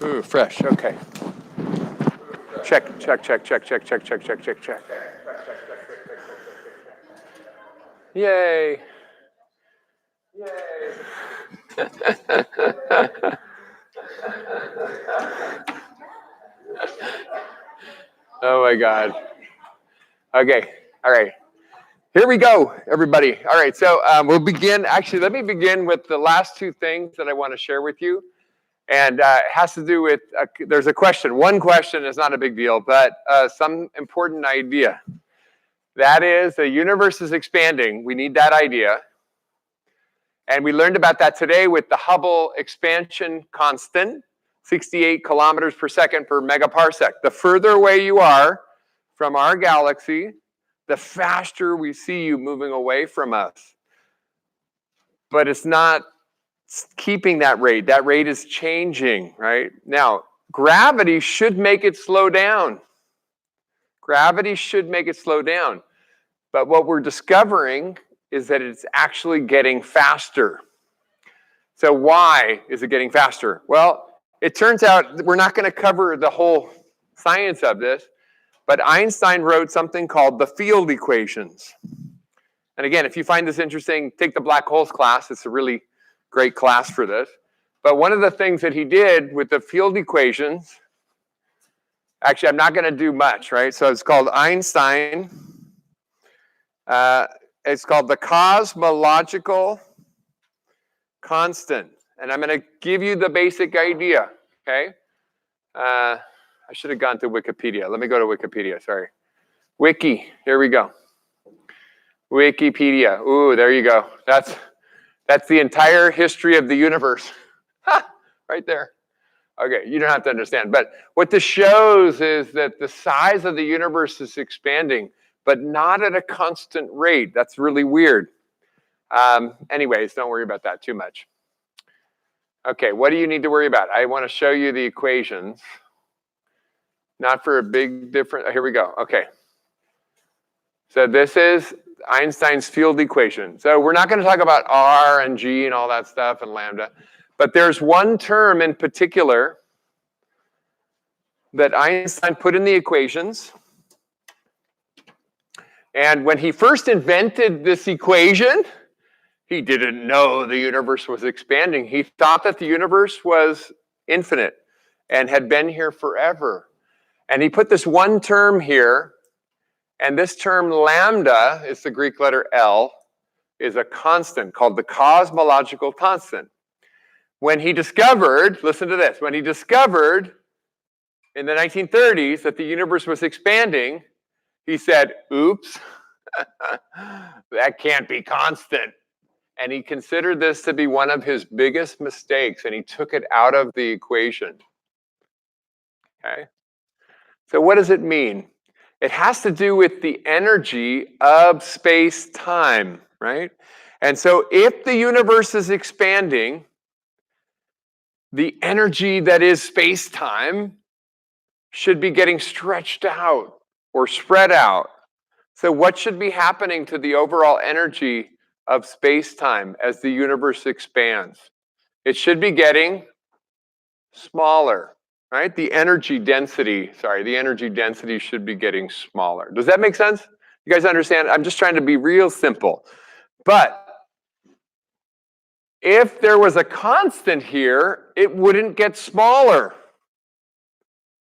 Ooh, fresh. Okay. Check, check, check, check, check, check, check, check, check, check. Yay. Yay. Oh my God. Okay. All right. Here we go, everybody. All right. So we'll begin. Actually, let me begin with the last two things that I want to share with you. And it has to do with, there's a question. One question is not a big deal, but some important idea. That is, the universe is expanding. We need that idea. And we learned about that today with the Hubble expansion constant, 68 kilometers per second per megaparsec. The further away you are from our galaxy, the faster we see you moving away from us. But it's not keeping that rate. That rate is changing, right? Now, gravity should make it slow down. Gravity should make it slow down. But what we're discovering is that it's actually getting faster. So why is it getting faster? Well, it turns out we're not going to cover the whole science of this, but Einstein wrote something called the field equations. And again, if you find this interesting, take the black holes class. It's a really great class for this. But one of the things that he did with the field equations, actually, I'm not going to do much, right? So it's called Einstein. It's called the cosmological constant. And I'm going to give you the basic idea, okay? I should have gone to Wikipedia. Let me go to Wikipedia, sorry. Wiki, here we go. Wikipedia, ooh, there you go. That's the entire history of the universe. Ha, right there. Okay, you don't have to understand. But what this shows is that the size of the universe is expanding, but not at a constant rate. That's really weird. Anyways, don't worry about that too much. Okay, what do you need to worry about? I want to show you the equations. Not for a big difference. Here we go. Okay. So this is Einstein's field equation. So we're not going to talk about R and G and all that stuff and lambda. But there's one term in particular that Einstein put in the equations. And when he first invented this equation, he didn't know the universe was expanding. He thought that the universe was infinite and had been here forever. And he put this one term here, and this term lambda, is the Greek letter L, is a constant called the cosmological constant. When he discovered, listen to this, when he discovered in the 1930s that the universe was expanding, he said, oops, that can't be constant. And he considered this to be one of his biggest mistakes, and he took it out of the equation. Okay? So what does it mean? It has to do with the energy of space-time, right? And so if the universe is expanding, the energy that is space-time should be getting stretched out or spread out. So what should be happening to the overall energy of space-time as the universe expands? It should be getting smaller, right? The energy density should be getting smaller. Does that make sense? You guys understand? I'm just trying to be real simple. But if there was a constant here, it wouldn't get smaller.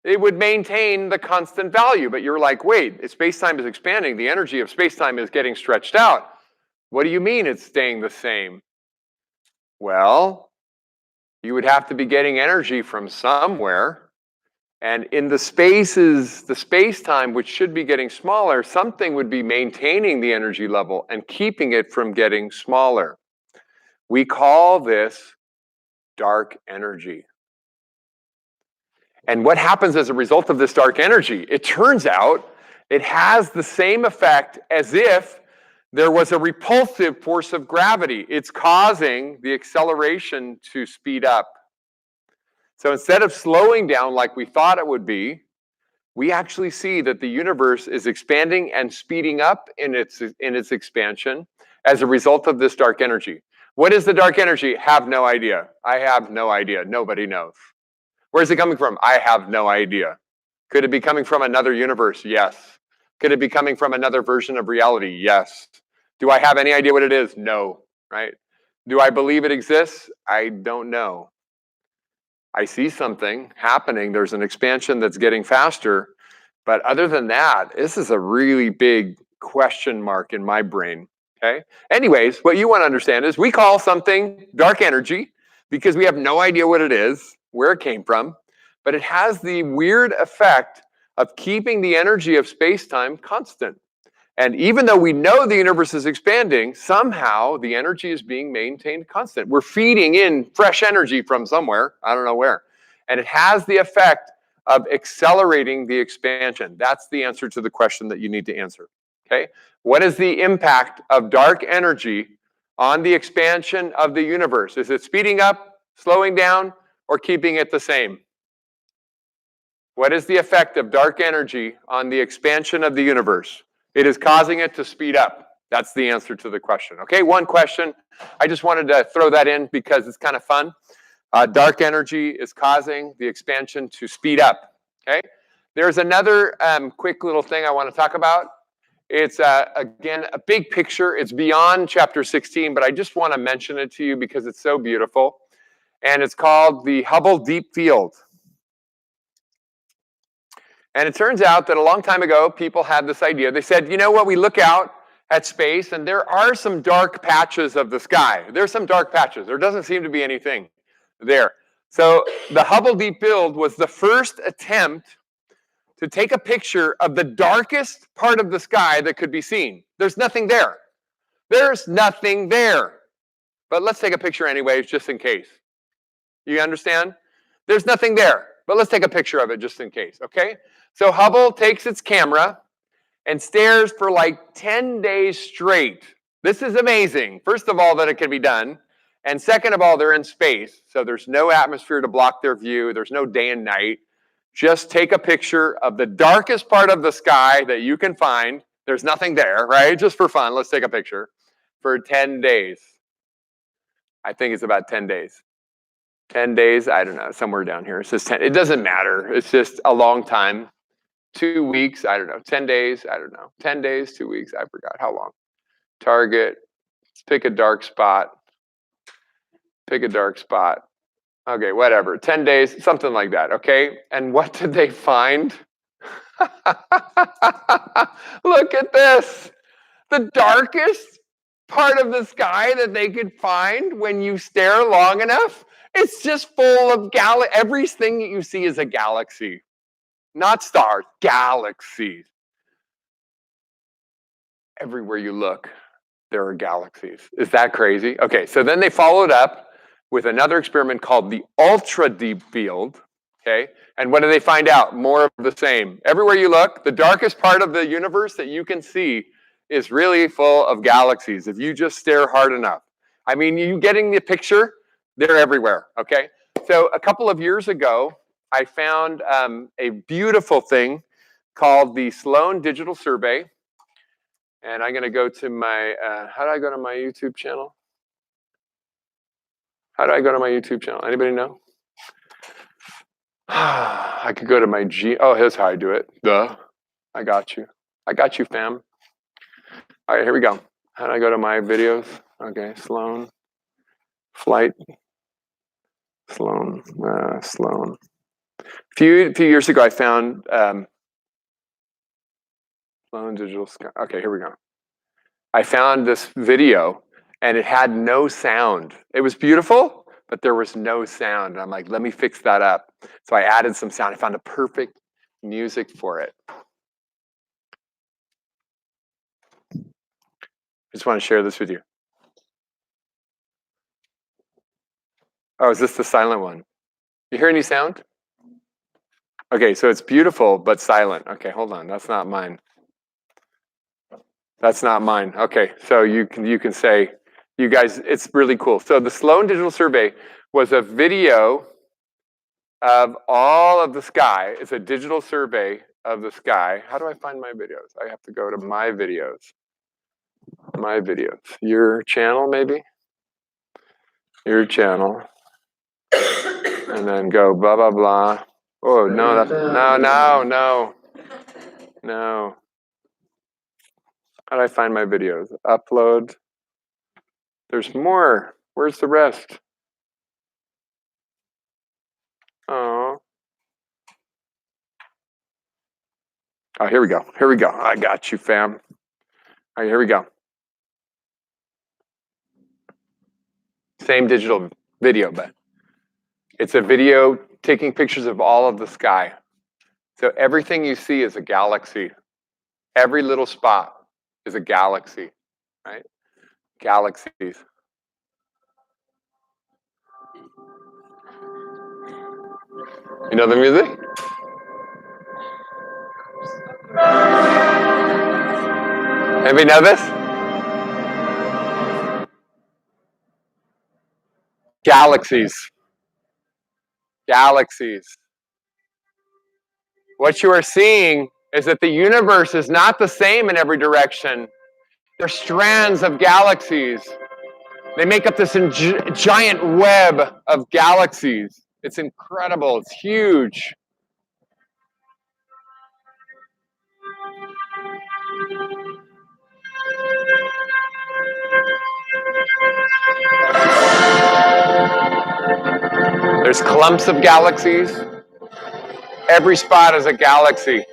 It would maintain the constant value. But you're like, wait, space-time is expanding. The energy of space-time is getting stretched out. What do you mean it's staying the same? Well, you would have to be getting energy from somewhere. And in the space-time, which should be getting smaller, something would be maintaining the energy level and keeping it from getting smaller. We call this dark energy. And what happens as a result of this dark energy? It turns out it has the same effect as if there was a repulsive force of gravity. It's causing the acceleration to speed up. So instead of slowing down like we thought it would be, we actually see that the universe is expanding and speeding up in its expansion as a result of this dark energy. What is the dark energy? Have no idea. I have no idea. Nobody knows. Where's it coming from? I have no idea. Could it be coming from another universe? Yes. Could it be coming from another version of reality? Yes. Do I have any idea what it is? No, right? Do I believe it exists? I don't know. I see something happening. There's an expansion that's getting faster. But other than that, this is a really big question mark in my brain. Okay. Anyways, what you want to understand is we call something dark energy because we have no idea what it is, where it came from, but it has the weird effect of keeping the energy of space-time constant. And even though we know the universe is expanding, somehow the energy is being maintained constant. We're feeding in fresh energy from somewhere, I don't know where. And it has the effect of accelerating the expansion. That's the answer to the question that you need to answer. Okay? What is the impact of dark energy on the expansion of the universe? Is it speeding up, slowing down, or keeping it the same? What is the effect of dark energy on the expansion of the universe? It is causing it to speed up. That's the answer to the question. Okay, one question. I just wanted to throw that in because it's kind of fun. Dark energy is causing the expansion to speed up. Okay, there's another quick little thing I want to talk about. It's, again, a big picture. It's beyond chapter 16, but I just want to mention it to you because it's so beautiful. And it's called the Hubble Deep Field. And it turns out that a long time ago, people had this idea. They said, you know what, we look out at space, and there are some dark patches of the sky. There's some dark patches. There doesn't seem to be anything there. So the Hubble Deep Field was the first attempt to take a picture of the darkest part of the sky that could be seen. There's nothing there. There's nothing there. But let's take a picture anyways, just in case. You understand? There's nothing there, but let's take a picture of it just in case, okay? So Hubble takes its camera and stares for like 10 days straight. This is amazing. First of all, that it can be done. And second of all, they're in space. So there's no atmosphere to block their view. There's no day and night. Just take a picture of the darkest part of the sky that you can find. There's nothing there, right? Just for fun, let's take a picture for 10 days. I think it's about 10 days. 10 days, I don't know, somewhere down here. It says 10. It doesn't matter. It's just a long time. 2 weeks, I don't know. 10 days, I don't know. 10 days, 2 weeks, I forgot how long. Target, pick a dark spot. Pick a dark spot. Okay, whatever. 10 days, something like that, okay? And what did they find? Look at this. The darkest part of the sky that they could find when you stare long enough, it's just full of everything that you see is a galaxy. Not stars, galaxies. Everywhere you look, there are galaxies. Is that crazy? Okay, so then they followed up with another experiment called the Ultra Deep Field. Okay, and what do they find out? More of the same. Everywhere you look, the darkest part of the universe that you can see is really full of galaxies if you just stare hard enough. I mean, you getting the picture? They're everywhere, okay? So a couple of years ago, I found a beautiful thing called the Sloan Digital Survey. And I'm going to go to my, how do I go to my YouTube channel? How do I go to my YouTube channel? Anybody know? I could go to my oh, here's how I do it. Duh. I got you. I got you, fam. All right, here we go. How do I go to my videos? Okay, Sloan. Flight. Sloan. Sloan. A few years ago, I found Sloan Digital Sky. Okay, here we go. I found this video, and it had no sound. It was beautiful, but there was no sound. And I'm like, let me fix that up. So I added some sound. I found a perfect music for it. I just want to share this with you. Oh, is this the silent one? You hear any sound? Okay, so it's beautiful, but silent. Okay, hold on. That's not mine. That's not mine. Okay, so you can say, you guys, it's really cool. So the Sloan Digital Survey was a video of all of the sky. It's a digital survey of the sky. How do I find my videos? I have to go to my videos. My videos. Your channel, maybe? Your channel. and then go blah, blah, blah. Oh, no, no. How do I find my videos? Upload. There's more. Where's the rest? Oh. Oh, here we go. Here we go. I got you, fam. All right, here we go. Same digital video, but it's a video taking pictures of all of the sky. So everything you see is a galaxy. Every little spot is a galaxy, right? Galaxies. You know the music? Anybody know this? Galaxies. Galaxies. What you are seeing is that the universe is not the same in every direction. They're strands of galaxies. They make up this giant web of galaxies. It's incredible. It's huge. There's clumps of galaxies. Every spot is a galaxy.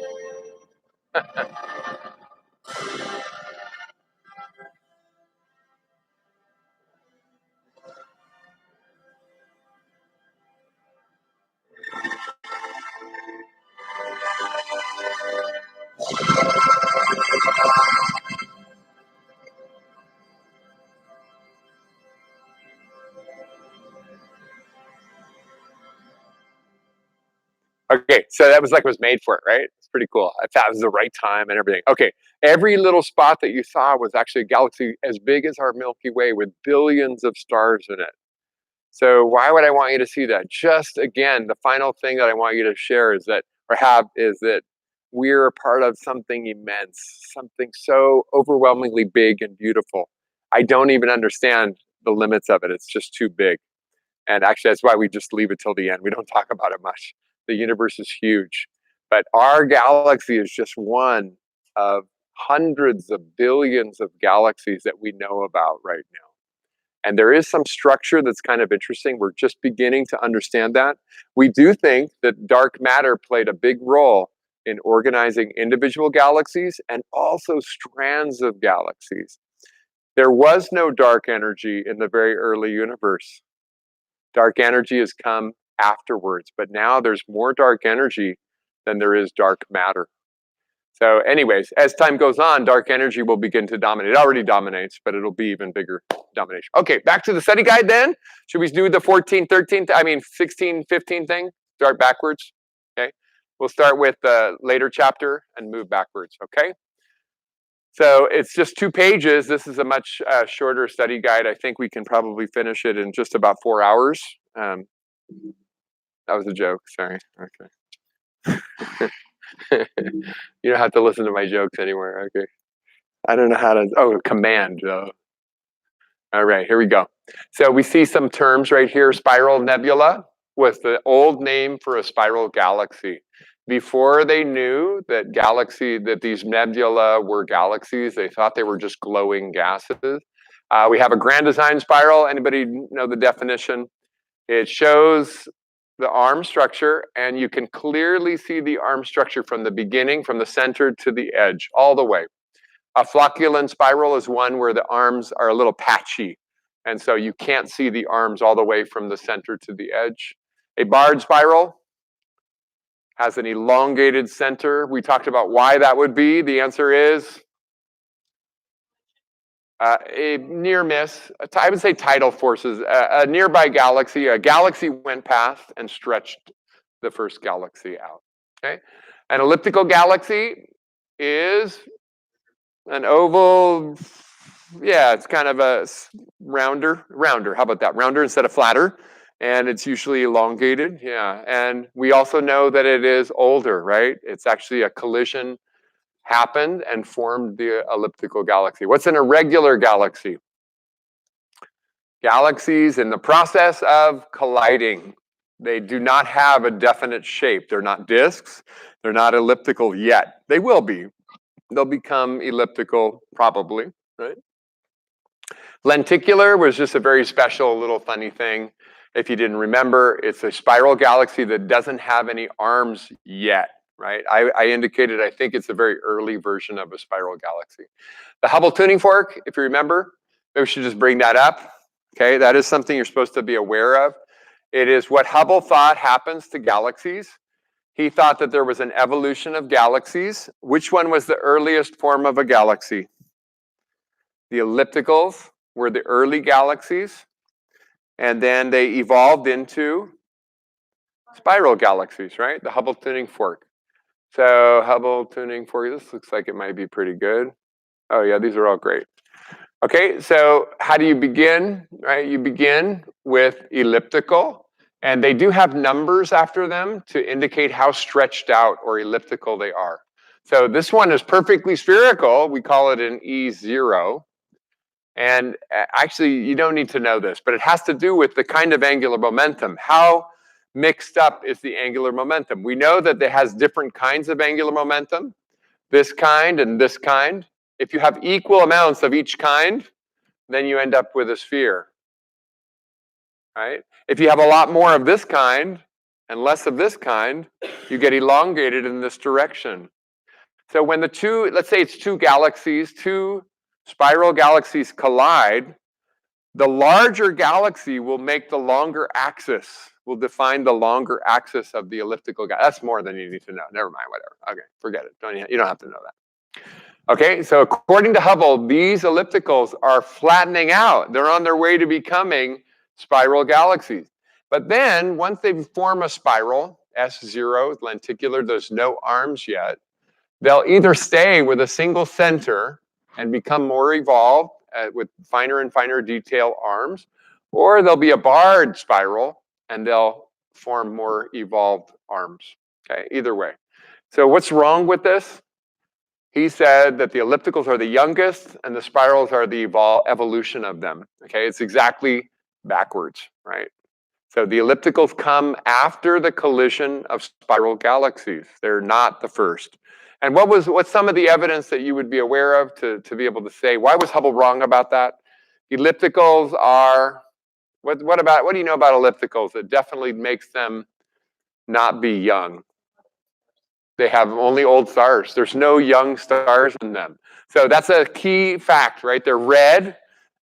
Okay, so that was like it was made for it, right? It's pretty cool. I thought it was the right time and everything. Okay, every little spot that you saw was actually a galaxy as big as our Milky Way with billions of stars in it. So why would I want you to see that? Just again, the final thing that I want you to share is that, or have, is that we're a part of something immense, something so overwhelmingly big and beautiful. I don't even understand the limits of it. It's just too big. And actually, that's why we just leave it till the end. We don't talk about it much. The universe is huge. But our galaxy is just one of hundreds of billions of galaxies that we know about right now. And there is some structure that's kind of interesting. We're just beginning to understand that. We do think that dark matter played a big role in organizing individual galaxies and also strands of galaxies. There was no dark energy in the very early universe. Dark energy has come afterwards, but now there's more dark energy than there is dark matter. So anyways, as time goes on, dark energy will begin to dominate. It already dominates, but it'll be even bigger domination. Okay, back to the study guide then. Should we do the 14, 13, 16, 15 thing? Start backwards, okay? We'll start with the later chapter and move backwards, okay? So it's just 2 pages. This is a much shorter study guide. I think we can probably finish it in just about 4 hours. That was a joke, sorry, okay. You don't have to listen to my jokes anymore. Okay. I don't know how to. Oh, command. All right, here we go. So we see some terms right here. Spiral nebula was the old name for a spiral galaxy. Before they knew that these nebula were galaxies, they thought they were just glowing gases. We have a grand design spiral. Anybody know the definition? It shows the arm structure, and you can clearly see the arm structure from the beginning, from the center to the edge, all the way. A flocculent spiral is one where the arms are a little patchy, and so you can't see the arms all the way from the center to the edge. A barred spiral has an elongated center. We talked about why that would be. The answer is a near miss. I would say tidal forces. A nearby galaxy, a galaxy went past and stretched the first galaxy out. Okay, an elliptical galaxy is an oval. Yeah, it's kind of a rounder. How about that? Rounder instead of flatter, and it's usually elongated. Yeah, and we also know that it is older, right? It's actually a collision happened and formed the elliptical galaxy. What's an irregular galaxy? Galaxies in the process of colliding. They do not have a definite shape. They're not disks. They're not elliptical yet. They will be. They'll become elliptical probably, right? Lenticular was just a very special little funny thing. If you didn't remember, it's a spiral galaxy that doesn't have any arms yet, right? I indicated I think it's a very early version of a spiral galaxy. The Hubble tuning fork, if you remember, maybe we should just bring that up. Okay, that is something you're supposed to be aware of. It is what Hubble thought happens to galaxies. He thought that there was an evolution of galaxies. Which one was the earliest form of a galaxy? The ellipticals were the early galaxies, and then they evolved into spiral galaxies, right? The Hubble tuning fork. So Hubble tuning fork, this looks like it might be pretty good. Oh yeah, these are all great. Okay, so how do you begin, right? You begin with elliptical, and they do have numbers after them to indicate how stretched out or elliptical they are. So this one is perfectly spherical. We call it an E0. And actually, you don't need to know this, but it has to do with the kind of angular momentum. How mixed up is the angular momentum? We know that it has different kinds of angular momentum, this kind and this kind. If you have equal amounts of each kind, then you end up with a sphere, right? If you have a lot more of this kind and less of this kind, you get elongated in this direction. So when the two, let's say it's two galaxies, two spiral galaxies collide, the larger galaxy will make the longer axis, will define the longer axis of the elliptical galaxy. That's more than you need to know. Never mind, whatever. Okay, forget it. You don't have to know that. Okay, so according to Hubble, these ellipticals are flattening out. They're on their way to becoming spiral galaxies. But then, once they form a spiral, S0, lenticular, there's no arms yet, they'll either stay with a single center and become more evolved with finer and finer detail arms, or they'll be a barred spiral and they'll form more evolved arms. Okay, either way. So what's wrong with this? He said that the ellipticals are the youngest and the spirals are the evolution of them. Okay, it's exactly backwards, right? So the ellipticals come after the collision of spiral galaxies. They're not the first. And what's some of the evidence that you would be aware of to be able to say, why was Hubble wrong about that? Ellipticals are, what do you know about ellipticals that definitely makes them not be young? They have only old stars. There's no young stars in them. So that's a key fact, right? They're red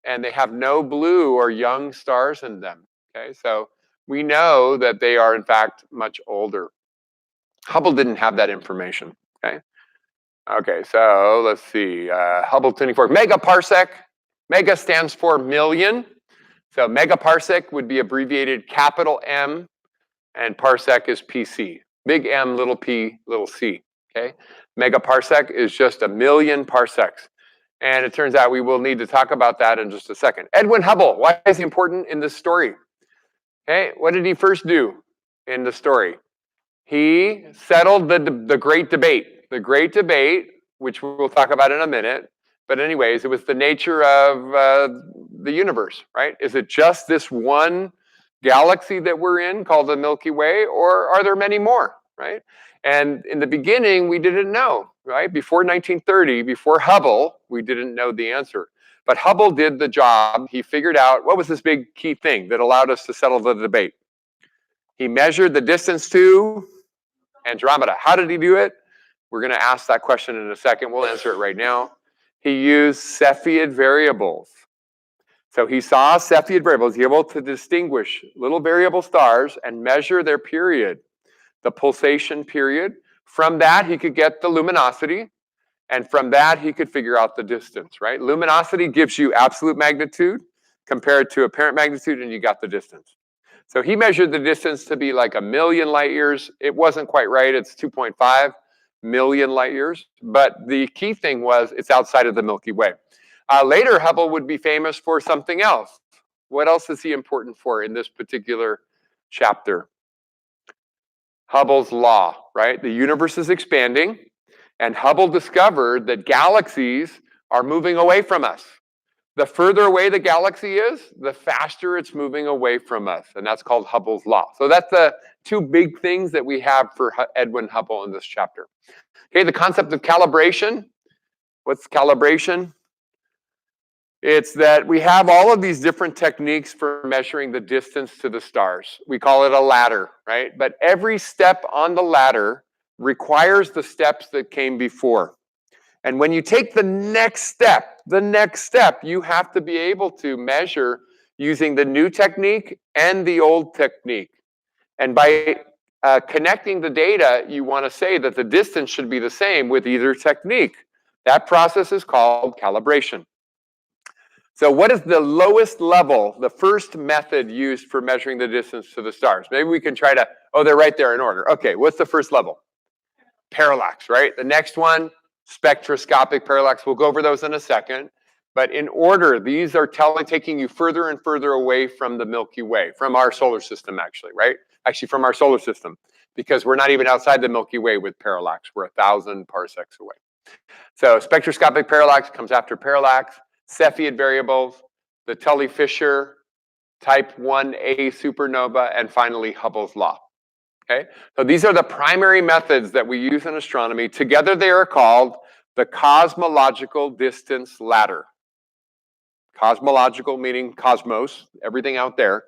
and they have no blue or young stars in them. Okay, so we know that they are in fact much older. Hubble didn't have that information. Okay. Okay, so let's see. Hubble tuning fork, megaparsec. Mega stands for million. So megaparsec would be abbreviated capital M, and parsec is PC. Big M, little p, little c. Okay, megaparsec is just 1,000,000 parsecs. And it turns out we will need to talk about that in just a second. Edwin Hubble, why is he important in this story? Okay, what did he first do in the story? He settled the great debate. The great debate, which we'll talk about in a minute. But anyways, it was the nature of the universe, right? Is it just this one galaxy that we're in called the Milky Way, or are there many more, right? And in the beginning, we didn't know, right? Before 1930, before Hubble, we didn't know the answer. But Hubble did the job. He figured out what was this big key thing that allowed us to settle the debate. He measured the distance to Andromeda. How did he do it? We're going to ask that question in a second. We'll answer it right now. He used Cepheid variables. So he saw Cepheid variables, he was able to distinguish little variable stars and measure their period, the pulsation period. From that, he could get the luminosity, and from that, he could figure out the distance, right? Luminosity gives you absolute magnitude compared to apparent magnitude, and you got the distance. So he measured the distance to be like 1,000,000 light years. It wasn't quite right. It's 2.5 million light years. But the key thing was it's outside of the Milky Way. Later, Hubble would be famous for something else. What else is he important for in this particular chapter? Hubble's law, right? The universe is expanding, and Hubble discovered that galaxies are moving away from us. the further away the galaxy is, the faster it's moving away from us. And that's called Hubble's law. So that's the two big things that we have for Edwin Hubble in this chapter. Okay, the concept of calibration. What's calibration? It's that we have all of these different techniques for measuring the distance to the stars. We call it a ladder, right? But every step on the ladder requires the steps that came before. And when you take the next step, you have to be able to measure using the new technique and the old technique. And by connecting the data, you want to say that the distance should be the same with either technique. That process is called calibration. So what is the lowest level, the first method used for measuring the distance to the stars? Maybe we can try to, oh, they're right there in order. Okay, what's the first level? Parallax, right? The next one, spectroscopic parallax. We'll go over those in a second. But in order, these are taking you further and further away from the Milky Way, from our solar system, actually, right? Actually, from our solar system, because we're not even outside the Milky Way with parallax. We're 1,000 parsecs away. So spectroscopic parallax comes after parallax, Cepheid variables, the Tully-Fisher, type 1a supernova, and finally Hubble's law. Okay, so these are the primary methods that we use in astronomy. Together they are called the cosmological distance ladder. Cosmological meaning cosmos, everything out there,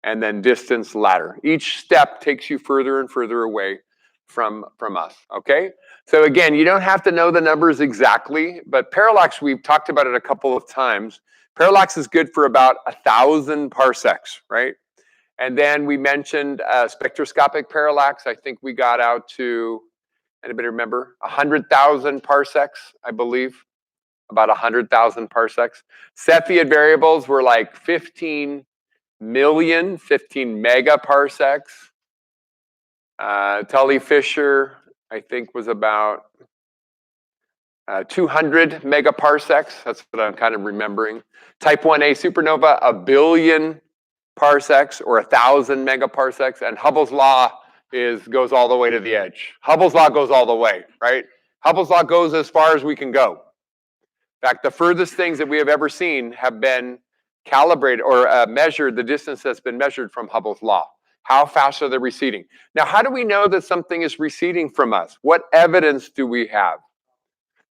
and then distance ladder. Each step takes you further and further away from us, okay? So again, you don't have to know the numbers exactly, but parallax, we've talked about it a couple of times. Parallax is good for about 1,000 parsecs, right? And then we mentioned spectroscopic parallax. I think we got out to, anybody remember? 100,000 parsecs, I believe. About 100,000 parsecs. Cepheid variables were like 15 million, 15 megaparsecs. Tully-Fisher, I think, was about 200 megaparsecs. That's what I'm kind of remembering. Type 1a supernova, 1 billion parsecs or 1,000 megaparsecs. And Hubble's law goes all the way to the edge. Hubble's law goes all the way, right? Hubble's law goes as far as we can go. In fact, the furthest things that we have ever seen have been calibrated or measured, the distance that's been measured from Hubble's law. How fast are they receding? Now, how do we know that something is receding from us? What evidence do we have?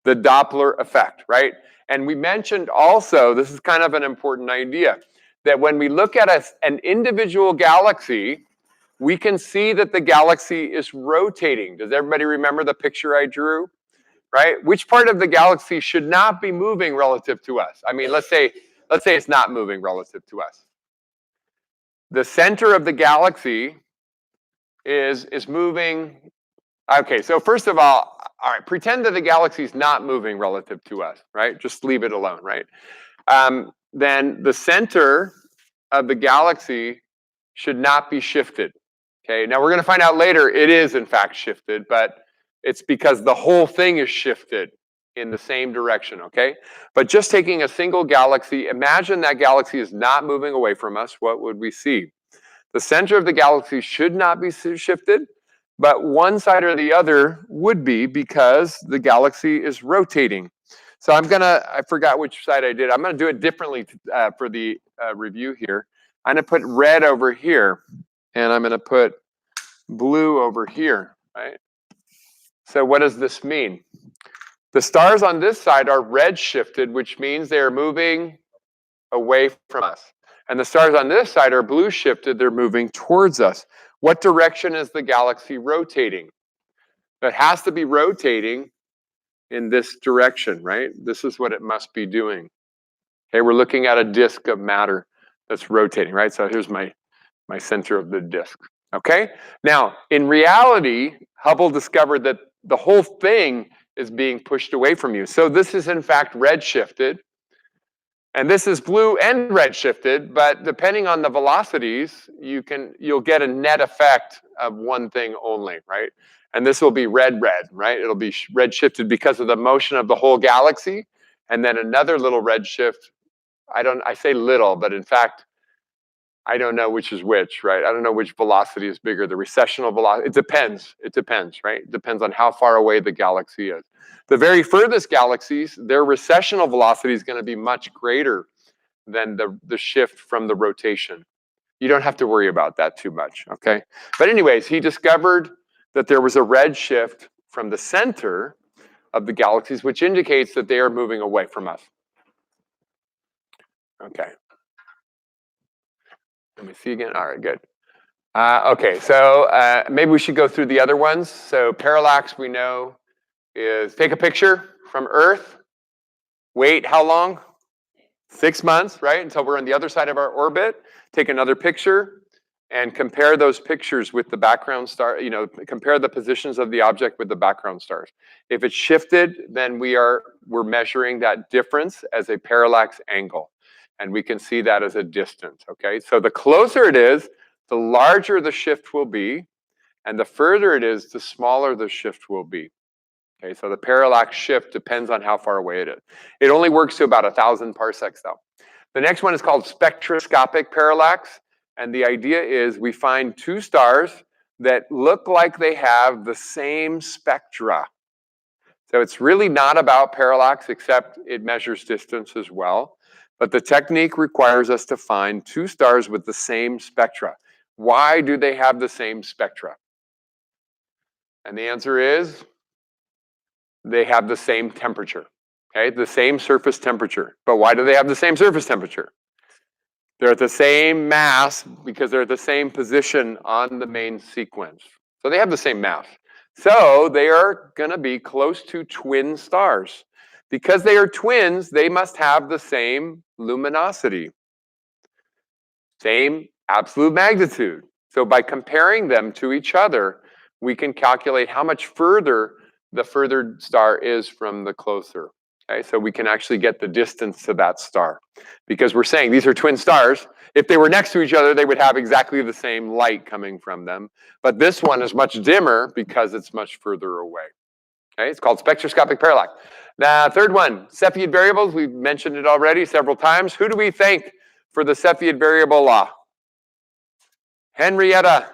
The Doppler effect, right? And we mentioned also, this is kind of an important idea, that when we look at an individual galaxy, we can see that the galaxy is rotating. Does everybody remember the picture I drew? Right? Which part of the galaxy should not be moving relative to us? I mean, let's say it's not moving relative to us. The center of the galaxy is moving. Okay, so first of all right, pretend that the galaxy is not moving relative to us, right? Just leave it alone, right? Then the center of the galaxy should not be shifted. Okay, now we're going to find out later it is in fact shifted, but it's because the whole thing is shifted in the same direction, okay? But just taking a single galaxy, imagine that galaxy is not moving away from us. What would we see? The center of the galaxy should not be shifted, but one side or the other would be because the galaxy is rotating. So I forgot which side I did. I'm going to do it differently for the review here. I'm going to put red over here, and I'm going to put blue over here, right? So what does this mean? The stars on this side are red shifted, which means they are moving away from us. And the stars on this side are blue shifted, they're moving towards us. What direction is the galaxy rotating? It has to be rotating in this direction, right? This is what it must be doing. Okay, we're looking at a disk of matter that's rotating, right? So here's my center of the disk. Okay? Now, in reality, Hubble discovered that the whole thing is being pushed away from you. So this is in fact redshifted. And this is blue and redshifted, but depending on the velocities, you'll get a net effect of one thing only, right? And this will be red, right? It'll be redshifted because of the motion of the whole galaxy. And then another little redshift. I say little, but in fact, I don't know which is which, right? I don't know which velocity is bigger, the recessional velocity. It depends, right? It depends on how far away the galaxy is. The very furthest galaxies, their recessional velocity is going to be much greater than the shift from the rotation. You don't have to worry about that too much, okay? But anyways, he discovered that there was a red shift from the center of the galaxies, which indicates that they are moving away from us. Okay. Let me see again. All right, good. Okay, so maybe we should go through the other ones. So parallax, we know, is take a picture from Earth, wait how long? 6 months, right? Until we're on the other side of our orbit, take another picture, and compare those pictures with the background star, compare the positions of the object with the background stars. If it's shifted, then we're measuring that difference as a parallax angle. And we can see that as a distance, okay? So the closer it is, the larger the shift will be, and the further it is, the smaller the shift will be. Okay, so the parallax shift depends on how far away it is. It only works to about 1,000 parsecs, though. The next one is called spectroscopic parallax, and the idea is we find two stars that look like they have the same spectra. So it's really not about parallax, except it measures distance as well. But the technique requires us to find two stars with the same spectra. Why do they have the same spectra? And the answer is they have the same temperature, okay? The same surface temperature. But why do they have the same surface temperature? They're at the same mass because they're at the same position on the main sequence. So they have the same mass. So they are going to be close to twin stars. Because they are twins, they must have the same luminosity, same absolute magnitude. So by comparing them to each other, we can calculate how much further the further star is from the closer. Okay, so we can actually get the distance to that star. Because we're saying these are twin stars. If they were next to each other, they would have exactly the same light coming from them. But this one is much dimmer because it's much further away. Okay, it's called spectroscopic parallax. The third one, Cepheid variables. We've mentioned it already several times. Who do we thank for the Cepheid variable law? Henrietta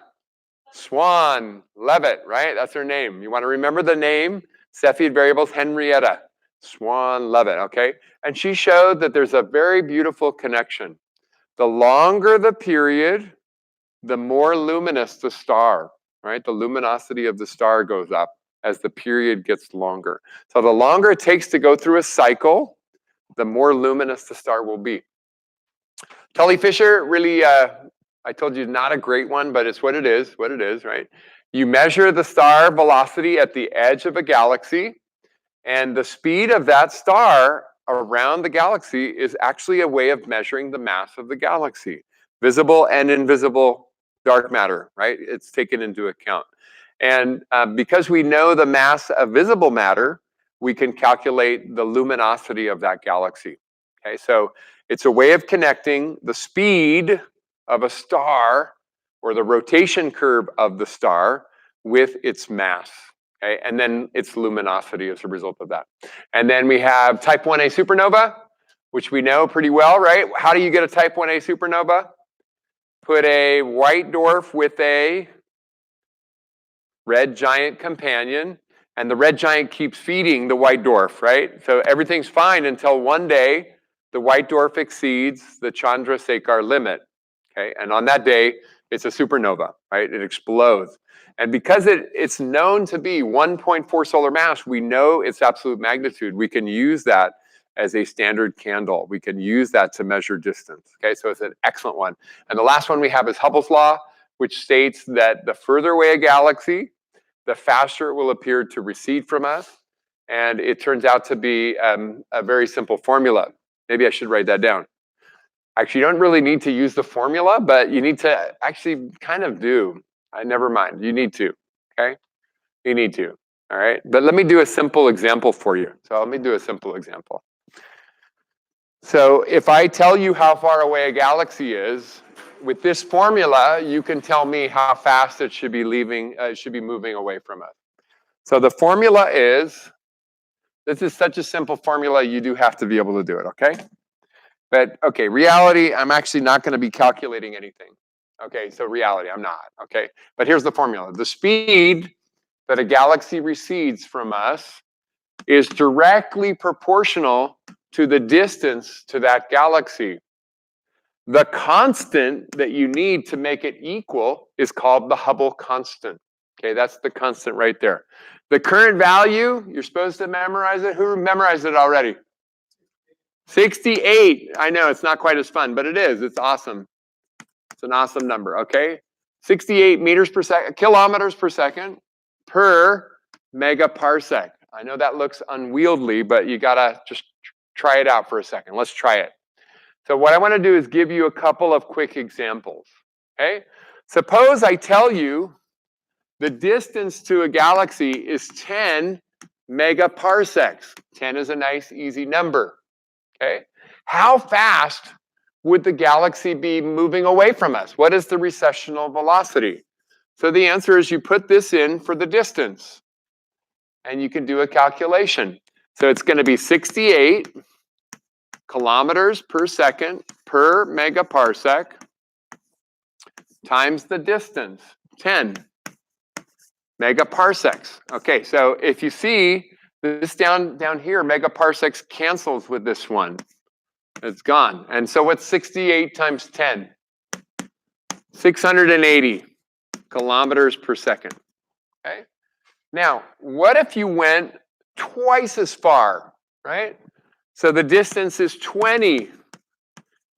Swan Leavitt, right? That's her name. You want to remember the name? Cepheid variables, Henrietta Swan Leavitt, okay? And she showed that there's a very beautiful connection. The longer the period, the more luminous the star, right? The luminosity of the star goes up as the period gets longer. So the longer it takes to go through a cycle, the more luminous the star will be. Tully-Fisher, really, I told you not a great one, but it's what it is, right? You measure the star velocity at the edge of a galaxy, and the speed of that star around the galaxy is actually a way of measuring the mass of the galaxy. Visible and invisible dark matter, right? It's taken into account. And because we know the mass of visible matter, we can calculate the luminosity of that galaxy. Okay, so it's a way of connecting the speed of a star or the rotation curve of the star with its mass. Okay, and then its luminosity as a result of that. And then we have type 1a supernova, which we know pretty well, right? How do you get a type 1a supernova? Put a white dwarf with a red giant companion, and the red giant keeps feeding the white dwarf, right? So everything's fine until one day the white dwarf exceeds the Chandrasekhar limit, okay? And on that day, it's a supernova, right? It explodes. And because it's known to be 1.4 solar mass, we know its absolute magnitude. We can use that as a standard candle. We can use that to measure distance, okay? So it's an excellent one. And the last one we have is Hubble's law, which states that the further away a galaxy, the faster it will appear to recede from us. And it turns out to be a very simple formula. Maybe I should write that down. Actually, you don't really need to use the formula, but you need to actually kind of do. Never mind, you need to, okay? You need to, all right? But let me do a simple example for you. So let me do a simple example. So if I tell you how far away a galaxy is, with this formula, you can tell me how fast it should be moving away from us. So the formula is, this is such a simple formula, you do have to be able to do it, okay? But, okay, reality, I'm actually not going to be calculating anything. Okay, so reality, I'm not, okay? But here's the formula. The speed that a galaxy recedes from us is directly proportional to the distance to that galaxy. The constant that you need to make it equal is called the Hubble constant. Okay, that's the constant right there. The current value, you're supposed to memorize it. Who memorized it already? 68. I know it's not quite as fun, but it is. It's awesome. It's an awesome number, okay? 68 meters per second, kilometers per second per megaparsec. I know that looks unwieldy, but you gotta just try it out for a second. Let's try it. So what I want to do is give you a couple of quick examples, okay? Suppose I tell you the distance to a galaxy is 10 megaparsecs. 10 is a nice, easy number, okay? How fast would the galaxy be moving away from us? What is the recessional velocity? So the answer is you put this in for the distance, and you can do a calculation. So it's going to be 68 kilometers per second per megaparsec times the distance, 10 megaparsecs. Okay, so if you see this down here, megaparsecs cancels with this one. It's gone. And so what's 68 times 10? 680 kilometers per second. Okay? Now, what if you went twice as far, right? So the distance is 20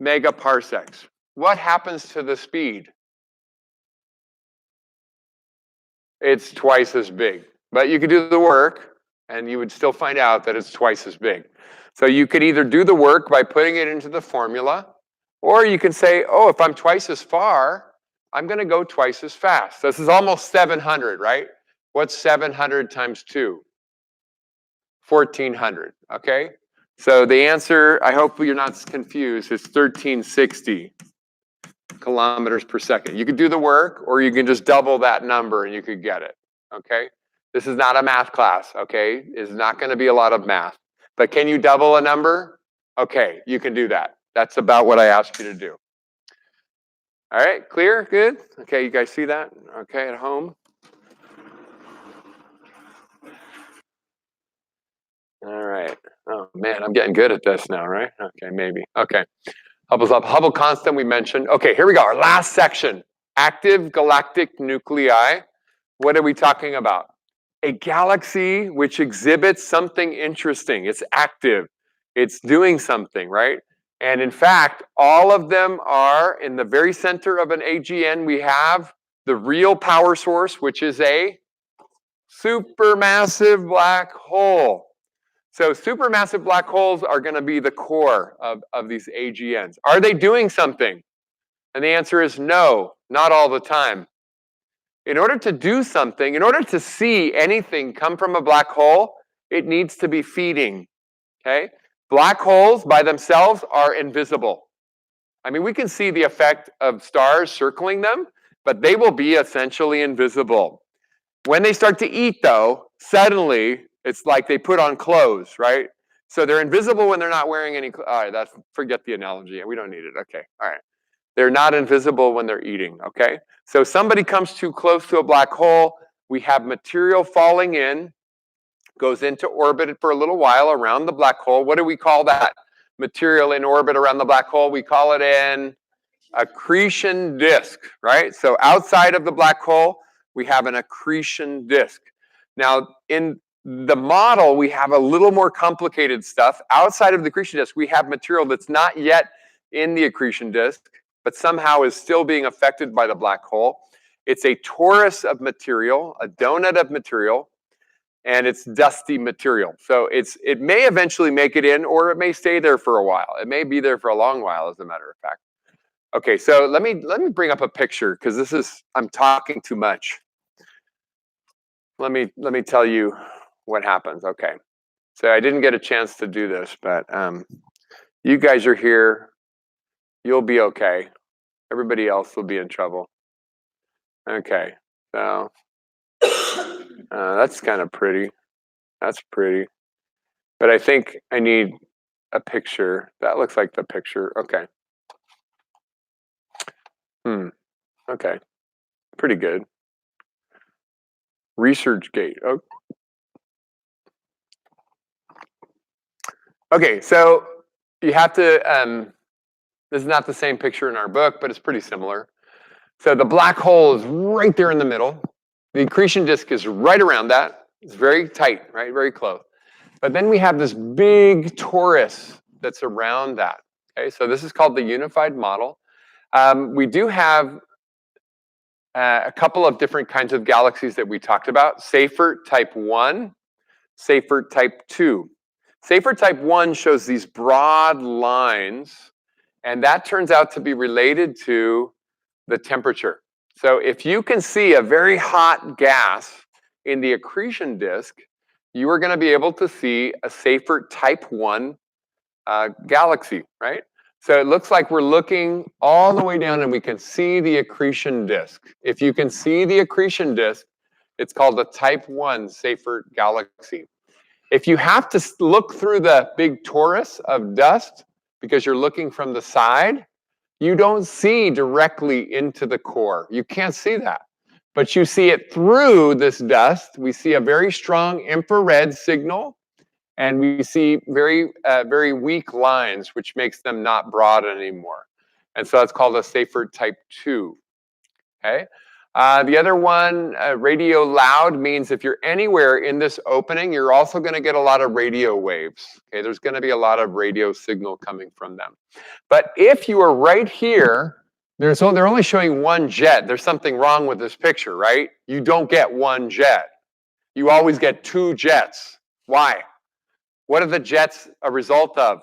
megaparsecs. What happens to the speed? It's twice as big. But you could do the work, and you would still find out that it's twice as big. So you could either do the work by putting it into the formula, or you can say, oh, if I'm twice as far, I'm going to go twice as fast. This is almost 700, right? What's 700 times 2? 1,400, okay? So the answer, I hope you're not confused, is 1360 kilometers per second. You could do the work, or you can just double that number and you could get it, okay? This is not a math class, okay? It's not going to be a lot of math. But can you double a number? Okay, you can do that. That's about what I asked you to do. All right, clear? Good? Okay, you guys see that? Okay, at home? All right. Oh, man, I'm getting good at this now, right? Okay, maybe. Okay. Hubble's up. Hubble constant we mentioned. Okay, here we go. Our last section. Active galactic nuclei. What are we talking about? A galaxy which exhibits something interesting. It's active. It's doing something, right? And in fact, all of them are in the very center of an AGN. We have the real power source, which is a supermassive black hole. So supermassive black holes are going to be the core of these AGNs. Are they doing something? And the answer is no, not all the time. In order to do something, in order to see anything come from a black hole, it needs to be feeding, okay? Black holes by themselves are invisible. I mean, we can see the effect of stars circling them, but they will be essentially invisible. When they start to eat, though, suddenly it's like they put on clothes, right? So they're invisible when they're not wearing any clothes. All right, forget the analogy. We don't need it. Okay, all right. They're not invisible when they're eating, okay? So somebody comes too close to a black hole, we have material falling in, goes into orbit for a little while around the black hole. What do we call that? Material in orbit around the black hole, we call it an accretion disk, right? So outside of the black hole, we have an accretion disk. Now, in the model, we have a little more complicated stuff. Outside of the accretion disk, we have material that's not yet in the accretion disk, but somehow is still being affected by the black hole. It's a torus of material, a donut of material, and it's dusty material. So it may eventually make it in, or it may stay there for a while. It may be there for a long while, as a matter of fact. Okay, so let me bring up a picture, because I'm talking too much. Let me tell you what happens. Okay, so I didn't get a chance to do this, but you guys are here. You'll be okay. Everybody else will be in trouble. Okay, so that's kind of pretty. That's pretty. But I think I need a picture. That looks like the picture. Okay. Okay. Pretty good. ResearchGate. Oh. Okay, so you have to This is not the same picture in our book, but it's pretty similar. So the black hole is right there in the middle. The accretion disk is right around that. It's very tight, right? Very close. But then we have this big torus that's around that. Okay, so this is called the unified model. We do have a couple of different kinds of galaxies that we talked about. Seyfert type 1, Seyfert type 2. Seyfert type 1 shows these broad lines, and that turns out to be related to the temperature. So if you can see a very hot gas in the accretion disk, you are going to be able to see a Seyfert type 1 galaxy, right? So it looks like we're looking all the way down and we can see the accretion disk. If you can see the accretion disk, it's called a type 1 Seyfert galaxy. If you have to look through the big torus of dust because you're looking from the side, you don't see directly into the core. You can't see that. But you see it through this dust. We see a very strong infrared signal, and we see very, very weak lines, which makes them not broad anymore. And so that's called a Seyfert type 2. Okay. The other one, radio loud, means if you're anywhere in this opening, you're also going to get a lot of radio waves. Okay, there's going to be a lot of radio signal coming from them. But if you are right here, they're only showing one jet. There's something wrong with this picture, right? You don't get one jet. You always get two jets. Why? What are the jets a result of?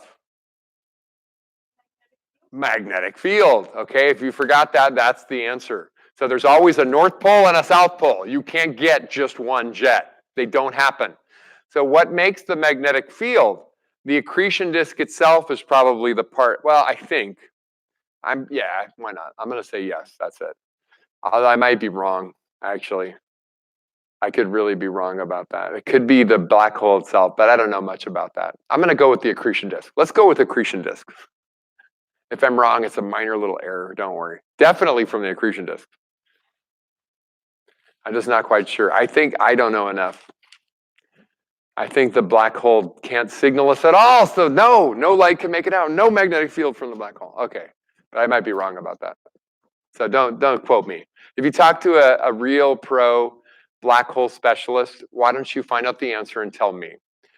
Magnetic field. Okay, if you forgot that, that's the answer. So there's always a North Pole and a South Pole. You can't get just one jet. They don't happen. So what makes the magnetic field? The accretion disk itself is probably the part, well, I think. Yeah, why not? I'm going to say yes, that's it. I might be wrong, actually. I could really be wrong about that. It could be the black hole itself, but I don't know much about that. I'm going to go with the accretion disk. Let's go with accretion disk. If I'm wrong, it's a minor little error, don't worry. Definitely from the accretion disk. I'm just not quite sure. I think I don't know enough. I think the black hole can't signal us at all, so no light can make it out. No magnetic field from the black hole. Okay, but I might be wrong about that. So don't quote me. If you talk to a real pro black hole specialist, why don't you find out the answer and tell me?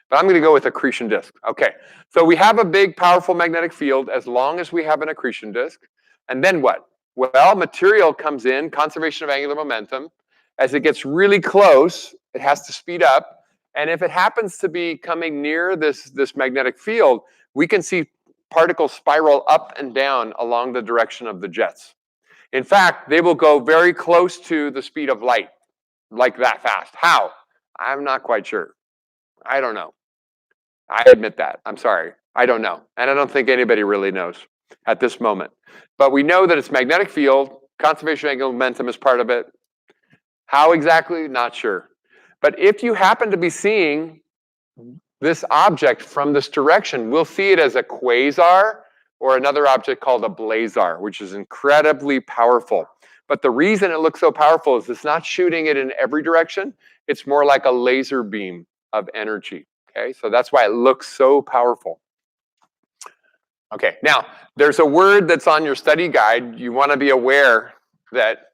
But I'm going to go with accretion disk. Okay, so we have a big, powerful magnetic field as long as we have an accretion disk. And then what? Well, material comes in, conservation of angular momentum. As it gets really close, it has to speed up. And if it happens to be coming near this magnetic field, we can see particles spiral up and down along the direction of the jets. In fact, they will go very close to the speed of light, like that fast. How? I'm not quite sure. I don't know. I admit that. I'm sorry. I don't know. And I don't think anybody really knows at this moment. But we know that it's magnetic field. Conservation of angular momentum is part of it. How exactly? Not sure. But if you happen to be seeing this object from this direction, we'll see it as a quasar or another object called a blazar, which is incredibly powerful. But the reason it looks so powerful is it's not shooting it in every direction. It's more like a laser beam of energy. Okay, so that's why it looks so powerful. Okay, now there's a word that's on your study guide. You want to be aware that,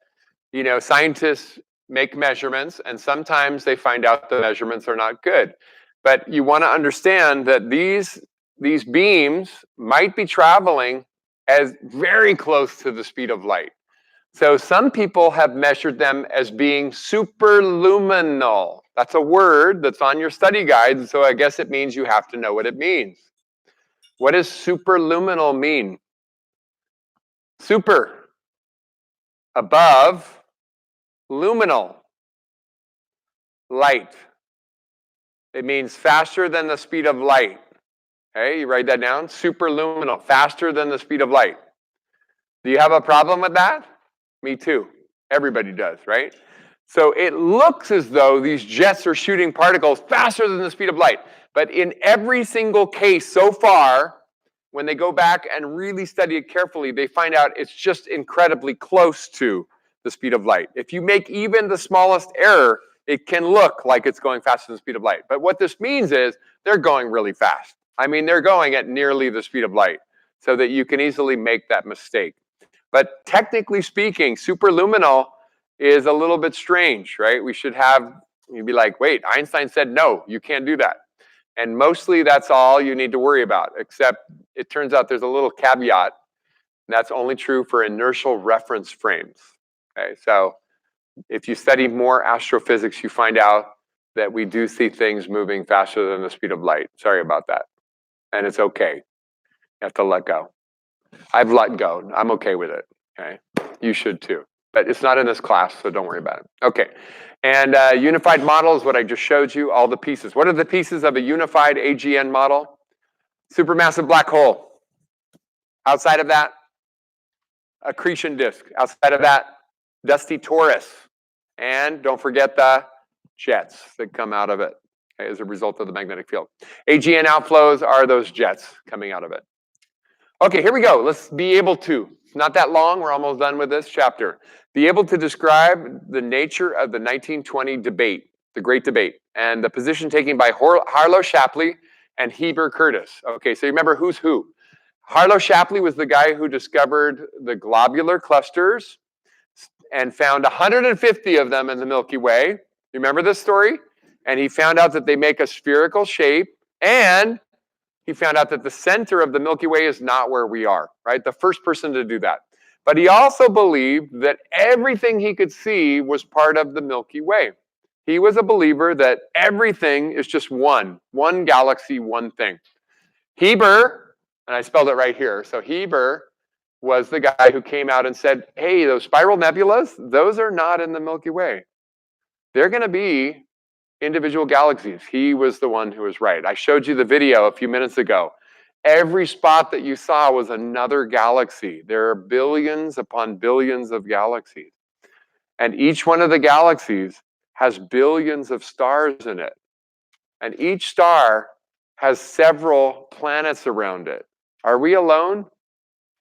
scientists make measurements, and sometimes they find out the measurements are not good. But you want to understand that these beams might be traveling as very close to the speed of light. So some people have measured them as being superluminal. That's a word that's on your study guide, so I guess it means you have to know what it means. What does superluminal mean? Super, above, luminal, light. It means faster than the speed of light. Okay, you write that down. Superluminal, faster than the speed of light. Do you have a problem with that? Me too. Everybody does, right? So it looks as though these jets are shooting particles faster than the speed of light. But in every single case so far, when they go back and really study it carefully, they find out it's just incredibly close to the speed of light. If you make even the smallest error, it can look like it's going faster than the speed of light. But what this means is they're going really fast. I mean, they're going at nearly the speed of light. so that you can easily make that mistake. But technically speaking, superluminal is a little bit strange, right? We should have, you'd be like, wait, Einstein said no, you can't do that. And mostly that's all you need to worry about, except it turns out there's a little caveat, and that's only true for inertial reference frames. Okay, so if you study more astrophysics, you find out that we do see things moving faster than the speed of light. Sorry about that. And it's okay. You have to let go. I've let go. I'm okay with it. Okay, you should too. But it's not in this class, so don't worry about it. Okay, and unified model is what I just showed you, all the pieces. What are the pieces of a unified AGN model? Supermassive black hole. Outside of that, accretion disk. Outside of that, dusty torus. And don't forget the jets that come out of it, okay, as a result of the magnetic field. AGN outflows are those jets coming out of it. Okay, here we go. Let's be able to, not that long, we're almost done with this chapter. Be able to describe the nature of the 1920 debate, the Great Debate, and the position taken by Harlow Shapley and Heber Curtis. Okay, so you remember who's who. Harlow Shapley was the guy who discovered the globular clusters and found 150 of them in the Milky Way. Remember this story? And he found out that they make a spherical shape, and he found out that the center of the Milky Way is not where we are, right? The first person to do that. But he also believed that everything he could see was part of the Milky Way. He was a believer that everything is just one galaxy, one thing. Heber, and I spelled it right here, so Heber was the guy who came out and said, hey, those spiral nebulas, those are not in the Milky Way. They're going to be individual galaxies. He was the one who was right. I showed you the video a few minutes ago. Every spot that you saw was another galaxy. There are billions upon billions of galaxies. And each one of the galaxies has billions of stars in it. And each star has several planets around it. Are we alone?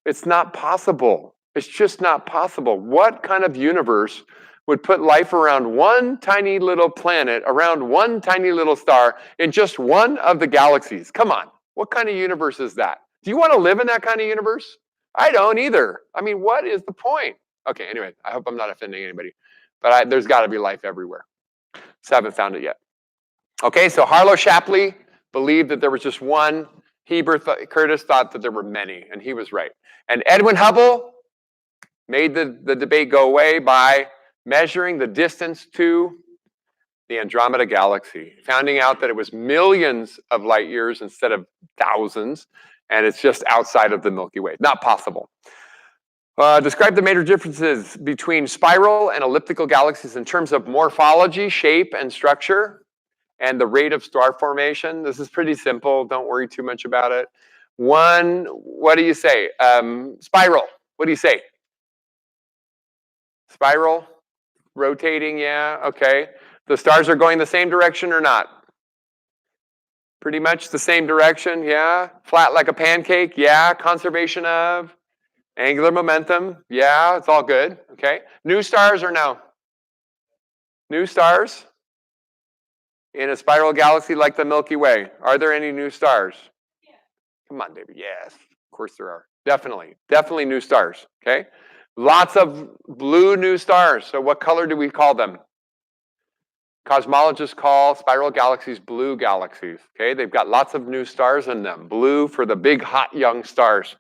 It's not possible. It's just not possible. What kind of universe would put life around one tiny little planet, around one tiny little star, in just one of the galaxies? Come on. What kind of universe is that? Do you want to live in that kind of universe? I don't either. I mean, what is the point? Okay, anyway, I hope I'm not offending anybody. But there's got to be life everywhere. Just haven't found it yet. Okay, so Harlow Shapley believed that there was just one. Heber Curtis thought that there were many, and he was right. And Edwin Hubble made the debate go away by measuring the distance to the Andromeda Galaxy, finding out that it was millions of light years instead of thousands, and it's just outside of the Milky Way. Not possible. Describe the major differences between spiral and elliptical galaxies in terms of morphology, shape, and structure, and the rate of star formation. This is pretty simple. Don't worry too much about it. One, what do you say? Spiral. What do you say? Spiral? Rotating, yeah, okay. The stars are going the same direction or not? Pretty much the same direction, yeah. Flat like a pancake, yeah. Conservation of angular momentum, yeah, it's all good, okay. New stars or no? New stars in a spiral galaxy like the Milky Way. Are there any new stars? Yeah. Come on, David, yes, of course there are. Definitely new stars, okay. Lots of blue new stars. So what color do we call them? Cosmologists call spiral galaxies blue galaxies. Okay, they've got lots of new stars in them. Blue for the big, hot, young stars.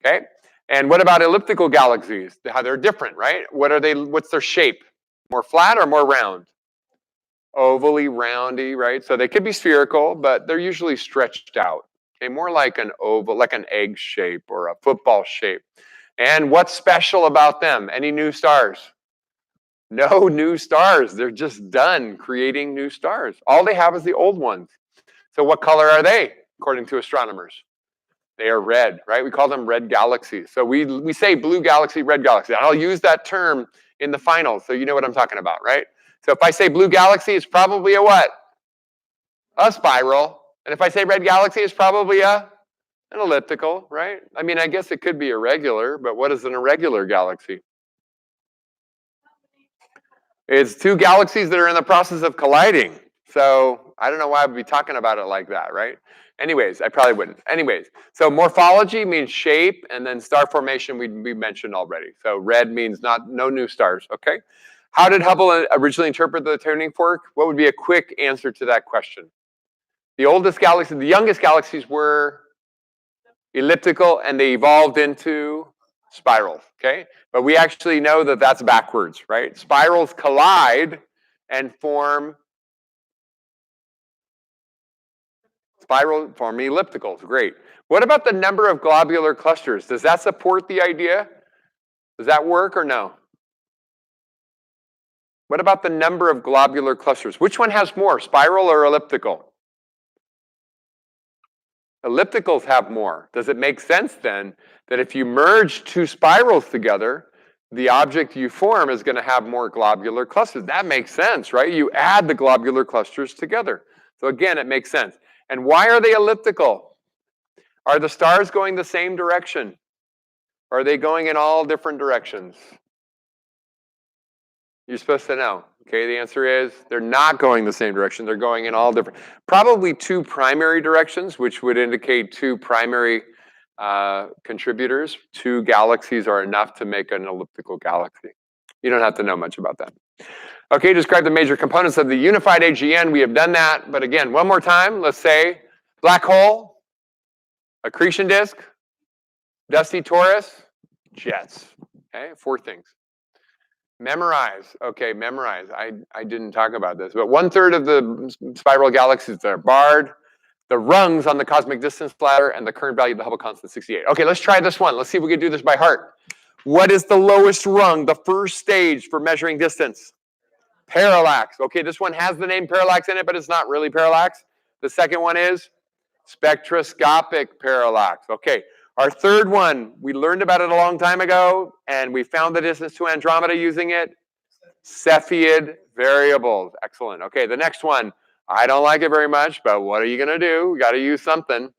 Okay, and what about elliptical galaxies? How they're different, right? What are they? What's their shape? More flat or more round? Ovally, roundy, right? So they could be spherical, but they're usually stretched out. Okay, more like an oval, like an egg shape or a football shape. And what's special about them? Any new stars? No new stars. They're just done creating new stars. All they have is the old ones. So what color are they, according to astronomers? They are red, right? We call them red galaxies. So we say blue galaxy, red galaxy. And I'll use that term in the finals, so you know what I'm talking about, right? So if I say blue galaxy, it's probably a what? A spiral. And if I say red galaxy, it's probably an elliptical, right? I mean, I guess it could be irregular, but what is an irregular galaxy? It's two galaxies that are in the process of colliding. So I don't know why I would be talking about it like that, right? Anyways, I probably wouldn't. Anyways, so morphology means shape, and then star formation we mentioned already. So red means no new stars, okay? How did Hubble originally interpret the tuning fork? What would be a quick answer to that question? The oldest galaxies, the youngest galaxies were elliptical, and they evolved into spirals, okay? But we actually know that that's backwards, right? Spirals collide and form ellipticals. Great. What about the number of globular clusters? Does that support the idea? Does that work or no? What about the number of globular clusters? Which one has more, spiral or elliptical? Ellipticals have more. Does it make sense then that if you merge two spirals together, the object you form is going to have more globular clusters? That makes sense, right? You add the globular clusters together. So again, it makes sense. And why are they elliptical? Are the stars going the same direction? Or are they going in all different directions? You're supposed to know. Okay, the answer is they're not going the same direction. They're going in all different, probably two primary directions, which would indicate two primary contributors. Two galaxies are enough to make an elliptical galaxy. You don't have to know much about that. Okay, describe the major components of the unified AGN. We have done that, but again, one more time. Let's say black hole, accretion disk, dusty torus, jets. Okay, 4 things. Memorize. Okay, memorize. I didn't talk about this, but 1/3 of the spiral galaxies are barred. The rungs on the cosmic distance ladder and the current value of the Hubble constant, 68. Okay, let's try this one. Let's see if we can do this by heart. What is the lowest rung, the first stage for measuring distance? Parallax. Okay, this one has the name parallax in it, but it's not really parallax. The second one is spectroscopic parallax. Okay, our third one, we learned about it a long time ago, and we found the distance to Andromeda using it. Cepheid variables. Excellent. Okay, the next one, I don't like it very much, but what are you going to do? We got to use something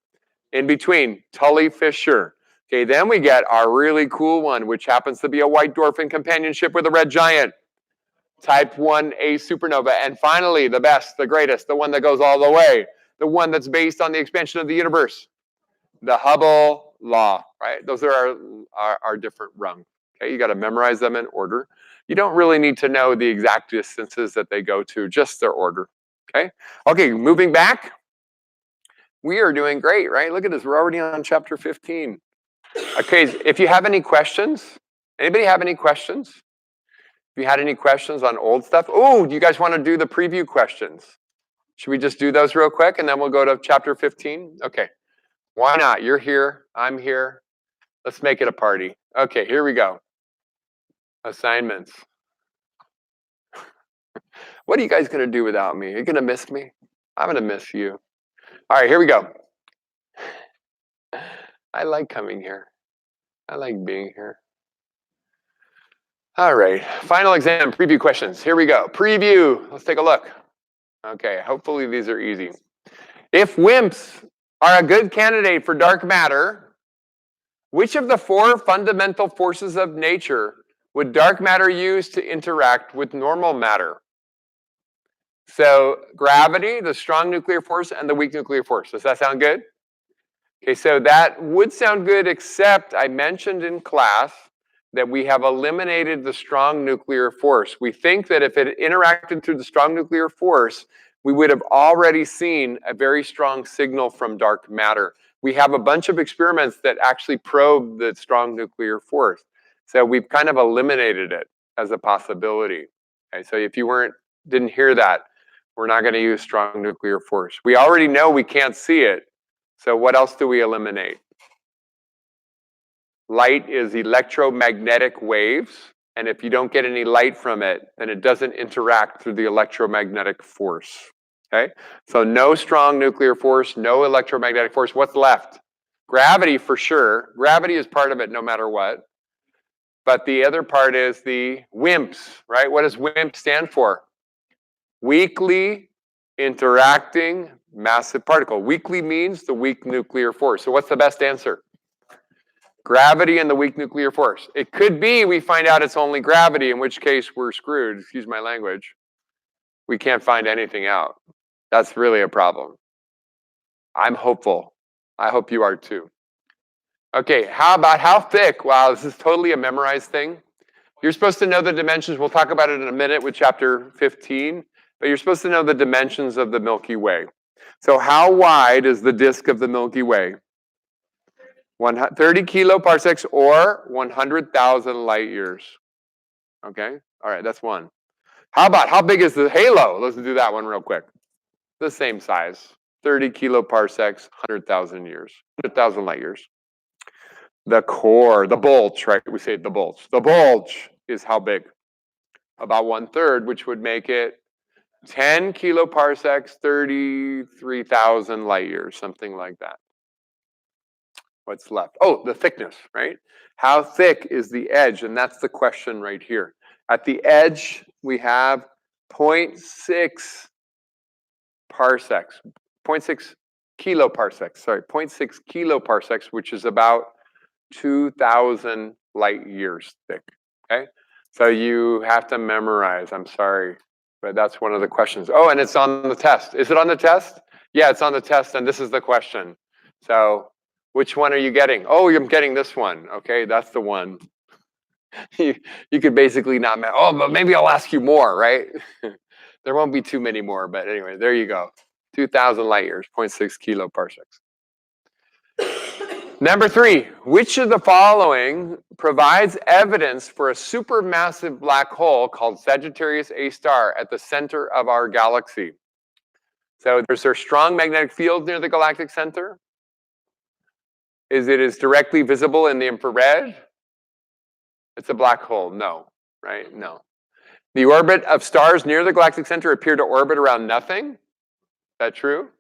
in between. Tully-Fisher. Okay, then we get our really cool one, which happens to be a white dwarf in companionship with a red giant. Type 1a supernova. And finally, the best, the greatest, the one that goes all the way, the one that's based on the expansion of the universe. The Hubble law, right? Those are our different rungs. Okay, you got to memorize them in order. You don't really need to know the exact distances that they go to, just their order. Okay. Okay, moving back. We are doing great, right? Look at this. We're already on chapter 15. Okay, if you have any questions, anybody have any questions? If you had any questions on old stuff, oh, do you guys want to do the preview questions? Should we just do those real quick and then we'll go to chapter 15? Okay. Why not? You're here. I'm here. Let's make it a party. Okay, here we go. Assignments. What are you guys going to do without me? Are you going to miss me? I'm going to miss you. All right, here we go. I like coming here. I like being here. All right, final exam, preview questions. Here we go. Preview. Let's take a look. Okay, hopefully these are easy. If WIMPs are a good candidate for dark matter, which of the 4 fundamental forces of nature would dark matter use to interact with normal matter? So gravity, the strong nuclear force, and the weak nuclear force. Does that sound good? Okay, so that would sound good, except I mentioned in class that we have eliminated the strong nuclear force. We think that if it interacted through the strong nuclear force, we would have already seen a very strong signal from dark matter. We have a bunch of experiments that actually probe the strong nuclear force. So we've kind of eliminated it as a possibility. Okay, so if you didn't hear that, we're not going to use strong nuclear force. We already know we can't see it. So what else do we eliminate? Light is electromagnetic waves. And if you don't get any light from it, then it doesn't interact through the electromagnetic force. Okay? So no strong nuclear force, no electromagnetic force. What's left? Gravity for sure. Gravity is part of it no matter what. But the other part is the WIMPs, right? What does WIMP stand for? Weakly interacting massive particle. Weakly means the weak nuclear force. So what's the best answer? Gravity and the weak nuclear force. It could be we find out it's only gravity, in which case we're screwed. Excuse my language. We can't find anything out. That's really a problem. I'm hopeful. I hope you are too. Okay, how about how thick? Wow, this is totally a memorized thing. You're supposed to know the dimensions. We'll talk about it in a minute with chapter 15, but you're supposed to know the dimensions of the Milky Way. So how wide is the disk of the Milky Way? 30 kiloparsecs or 100,000 light years. Okay, all right, that's one. How about, how big is the halo? Let's do that one real quick. The same size, 30 kiloparsecs, 100,000 years, 100,000 light years. The core, the bulge, right? We say the bulge. The bulge is how big? About 1/3, which would make it 10 kiloparsecs, 33,000 light years, something like that. What's left? Oh, the thickness, right? How thick is the edge? And that's the question right here. At the edge, we have 0.6 parsecs, 0.6 kiloparsecs, sorry, 0.6 kiloparsecs, which is about 2,000 light years thick, okay? So you have to memorize, I'm sorry, but that's one of the questions. Oh, and it's on the test. Is it on the test? Yeah, it's on the test, and this is the question. So which one are you getting? Oh, I'm getting this one. Okay, that's the one. you could basically not, oh, but maybe I'll ask you more, right? There won't be too many more, but anyway, there you go. 2,000 light years, 0.6 kiloparsecs. Number 3, which of the following provides evidence for a supermassive black hole called Sagittarius A star at the center of our galaxy? So there's a strong magnetic field near the galactic center. Is it directly visible in the infrared? It's a black hole. No, right? No. The orbit of stars near the galactic center appear to orbit around nothing. Is that true?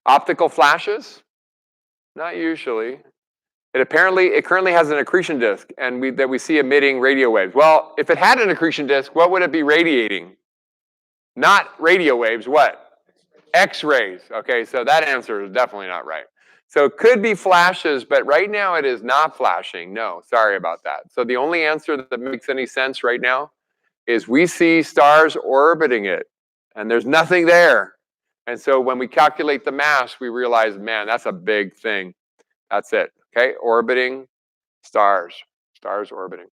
Optical flashes? Not usually. It currently has an accretion disk, and we see emitting radio waves. Well, if it had an accretion disk, what would it be radiating? Not radio waves. What? X-rays. Okay, so that answer is definitely not right. So it could be flashes, but right now it is not flashing. No, sorry about that. So the only answer that makes any sense right now is we see stars orbiting it, and there's nothing there. And so when we calculate the mass, we realize, man, that's a big thing. That's it, okay? Orbiting stars, stars orbiting.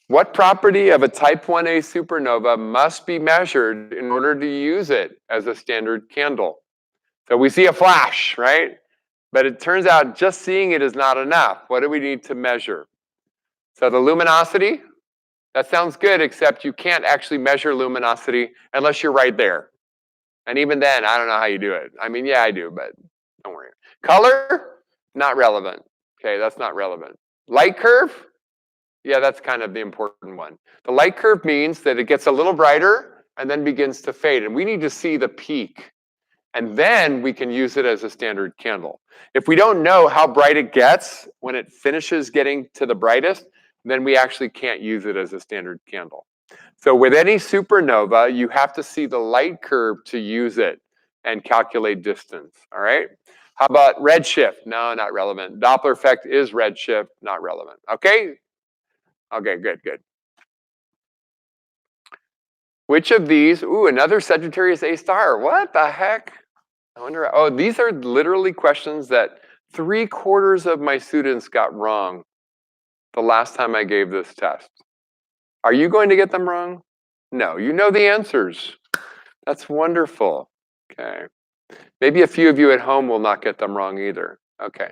What property of a type 1a supernova must be measured in order to use it as a standard candle? So we see a flash, right? But it turns out just seeing it is not enough. What do we need to measure? So the luminosity, that sounds good, except you can't actually measure luminosity unless you're right there. And even then, I don't know how you do it. I mean, yeah, I do, but don't worry. Color, not relevant. Okay, that's not relevant. Light curve, yeah, that's kind of the important one. The light curve means that it gets a little brighter and then begins to fade. And we need to see the peak. And then we can use it as a standard candle. If we don't know how bright it gets when it finishes getting to the brightest, then we actually can't use it as a standard candle. So with any supernova, you have to see the light curve to use it and calculate distance, all right? How about redshift? No, not relevant. Doppler effect is redshift, not relevant, okay? Okay, good, good. Which of these, ooh, another Sagittarius A star, what the heck? I wonder, oh, these are literally questions that 3/4 of my students got wrong the last time I gave this test. Are you going to get them wrong? No, you know the answers. That's wonderful. Okay. Maybe a few of you at home will not get them wrong either. Okay.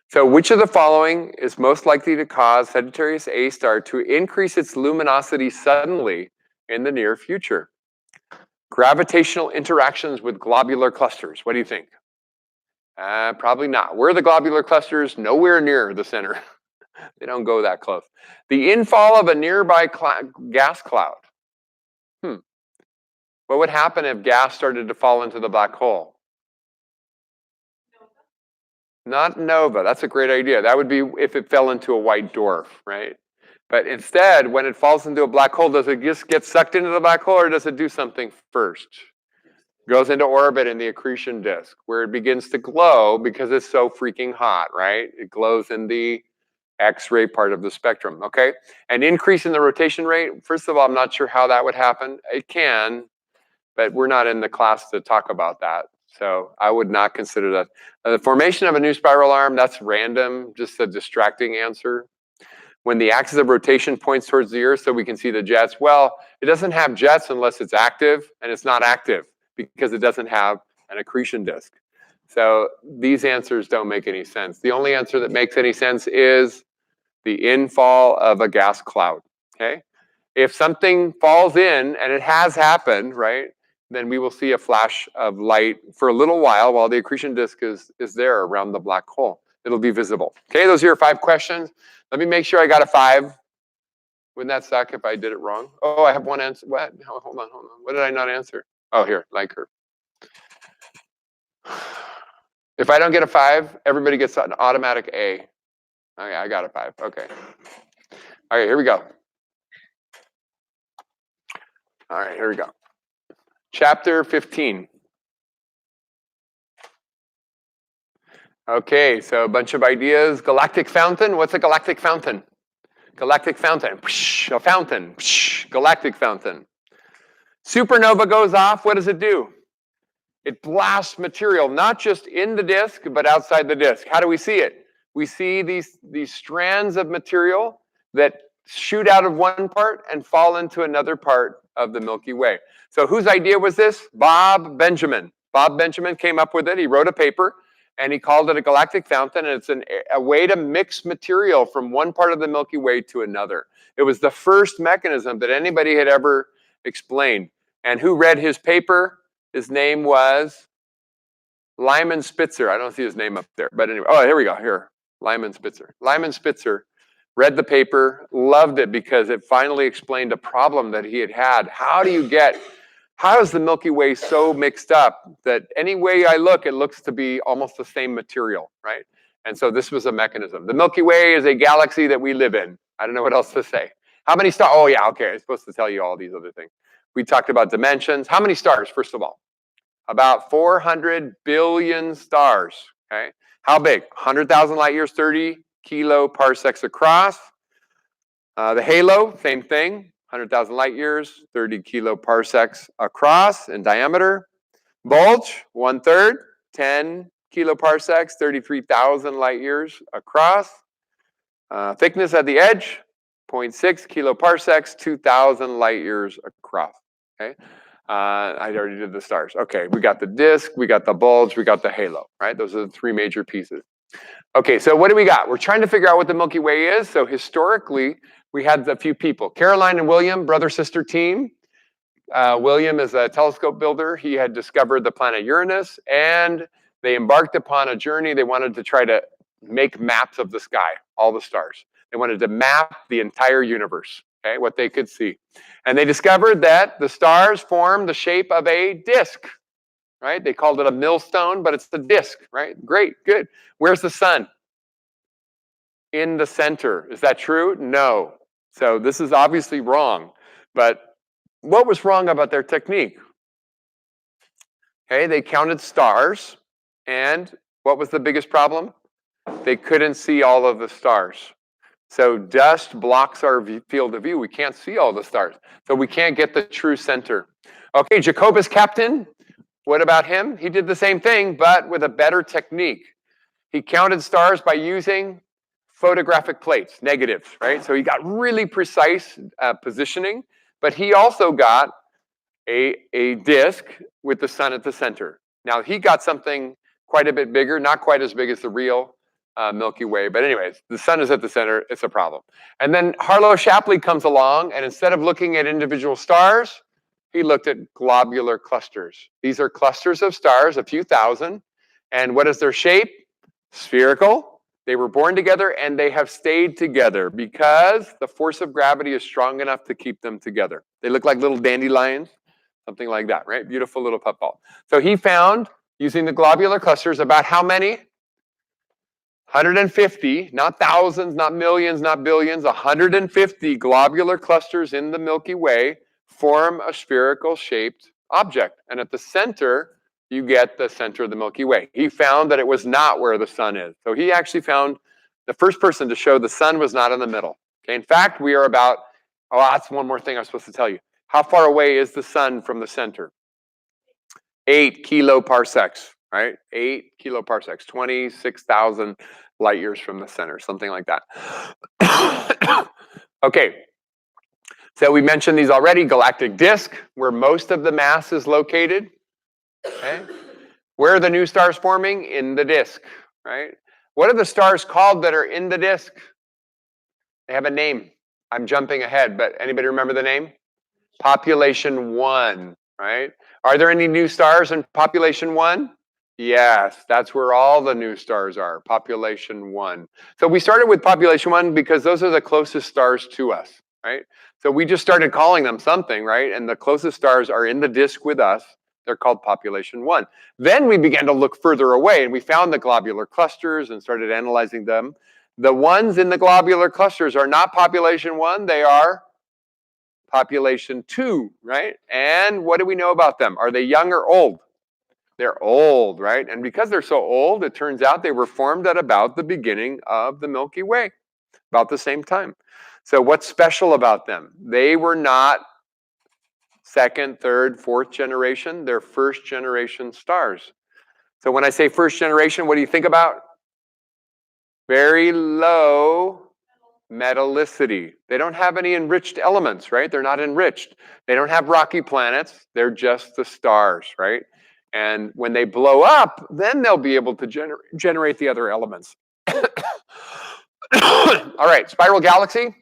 So which of the following is most likely to cause Sagittarius A star to increase its luminosity suddenly in the near future? Gravitational interactions with globular clusters. What do you think? Probably not. Where are the globular clusters? Nowhere near the center. They don't go that close. The infall of a nearby gas cloud. What would happen if gas started to fall into the black hole? Not nova. That's a great idea. That would be if it fell into a white dwarf, right? But instead, when it falls into a black hole, does it just get sucked into the black hole, or does it do something first? It goes into orbit in the accretion disk, where it begins to glow because it's so freaking hot, right? It glows in the X-ray part of the spectrum, okay? An increase in the rotation rate, first of all, I'm not sure how that would happen. It can, but we're not in the class to talk about that. So I would not consider that. The formation of a new spiral arm, that's random, just a distracting answer. When the axis of rotation points towards the Earth so we can see the jets, well, it doesn't have jets unless it's active, and it's not active because it doesn't have an accretion disk. So these answers don't make any sense. The only answer that makes any sense is the infall of a gas cloud, okay? If something falls in, and it has happened, right, then we will see a flash of light for a little while the accretion disk is there around the black hole. It'll be visible. Okay, those are your 5 questions. Let me make sure I got a 5. Wouldn't that suck if I did it wrong? Oh, I have one answer. What? Oh, hold on. What did I not answer? Oh, here, light curve. If I don't get a 5, everybody gets an automatic A. Okay, I got a 5. Okay. All right, here we go. All right, here we go. Chapter 15. Okay, so a bunch of ideas. Galactic fountain. What's a galactic fountain? Galactic fountain. A fountain. Galactic fountain. Supernova goes off. What does it do? It blasts material, not just in the disk, but outside the disk. How do we see it? We see these strands of material that shoot out of one part and fall into another part of the Milky Way. So whose idea was this? Bob Benjamin. Bob Benjamin came up with it. He wrote a paper, and he called it a galactic fountain, and it's a way to mix material from one part of the Milky Way to another. It was the first mechanism that anybody had ever explained. And who read his paper? His name was Lyman Spitzer. I don't see his name up there, but anyway. Oh, here we go. Here, Lyman Spitzer. Lyman Spitzer read the paper, loved it because it finally explained a problem that he had had. How is the Milky Way so mixed up that any way I look, it looks to be almost the same material, right? And so this was a mechanism. The Milky Way is a galaxy that we live in. I don't know what else to say. How many stars? Oh, yeah, okay. I'm supposed to tell you all these other things. We talked about dimensions. How many stars, first of all? About 400 billion stars, okay? How big? 100,000 light years, 30 kiloparsecs across. The halo, same thing, 100,000 light years, 30 kiloparsecs across in diameter. Bulge, 1/3, 10 kiloparsecs, 33,000 light years across. Thickness at the edge, 0.6 kiloparsecs, 2,000 light years across, okay? I already did the stars. Okay, we got the disk, we got the bulge, we got the halo, right? Those are the 3 major pieces. Okay, so what do we got? We're trying to figure out what the Milky Way is. So historically, we had a few people. Caroline and William, brother-sister team. William is a telescope builder. He had discovered the planet Uranus, and they embarked upon a journey. They wanted to try to make maps of the sky, all the stars. They wanted to map the entire universe, okay, what they could see. And they discovered that the stars form the shape of a disk, right? They called it a millstone, but it's the disk, right? Great, good. Where's the sun? In the center. Is that true? No. So this is obviously wrong. But what was wrong about their technique? Okay, they counted stars, and what was the biggest problem? They couldn't see all of the stars. So dust blocks our field of view. We can't see all the stars. So we can't get the true center. Okay, Jacobus Kapteyn, what about him? He did the same thing, but with a better technique. He counted stars by using photographic plates, negatives, right? So he got really precise positioning, but he also got a disk with the sun at the center. Now, he got something quite a bit bigger, not quite as big as the real Milky Way. But anyways, the sun is at the center. It's a problem. And then Harlow Shapley comes along, and instead of looking at individual stars, he looked at globular clusters. These are clusters of stars, a few thousand. And what is their shape? Spherical. They were born together, and they have stayed together because the force of gravity is strong enough to keep them together. They look like little dandelions, something like that, right? Beautiful little puffball. So he found, using the globular clusters, about how many? 150, not thousands, not millions, not billions, 150 globular clusters in the Milky Way form a spherical shaped object. And at the center, you get the center of the Milky Way. He found that it was not where the sun is. So he actually found the first person to show the sun was not in the middle. Okay, in fact, we are about, oh, that's one more thing I'm supposed to tell you. How far away is the sun from the center? 8 kiloparsecs, right? 8 kiloparsecs, 26,000 light years from the center, something like that. Okay, so we mentioned these already. Galactic disk, where most of the mass is located. Okay, where are the new stars forming? In the disk, right? What are the stars called that are in the disk? They have a name. I'm jumping ahead, but anybody remember the name? Population 1, right? Are there any new stars in population 1? Yes, that's where all the new stars are, population 1. So we started with population 1 because those are the closest stars to us, right? So we just started calling them something, right? And the closest stars are in the disk with us. They're called population 1. Then we began to look further away, and we found the globular clusters and started analyzing them. The ones in the globular clusters are not population 1, they are population 2, right? And what do we know about them? Are they young or old? They're old, right? And because they're so old, it turns out they were formed at about the beginning of the Milky Way, about the same time. So what's special about them? They were not second, third, fourth generation. They're first generation stars. So when I say first generation, what do you think about? Very low metallicity. They don't have any enriched elements, right? They're not enriched. They don't have rocky planets. They're just the stars, right? And when they blow up, then they'll be able to generate the other elements. All right, spiral galaxy,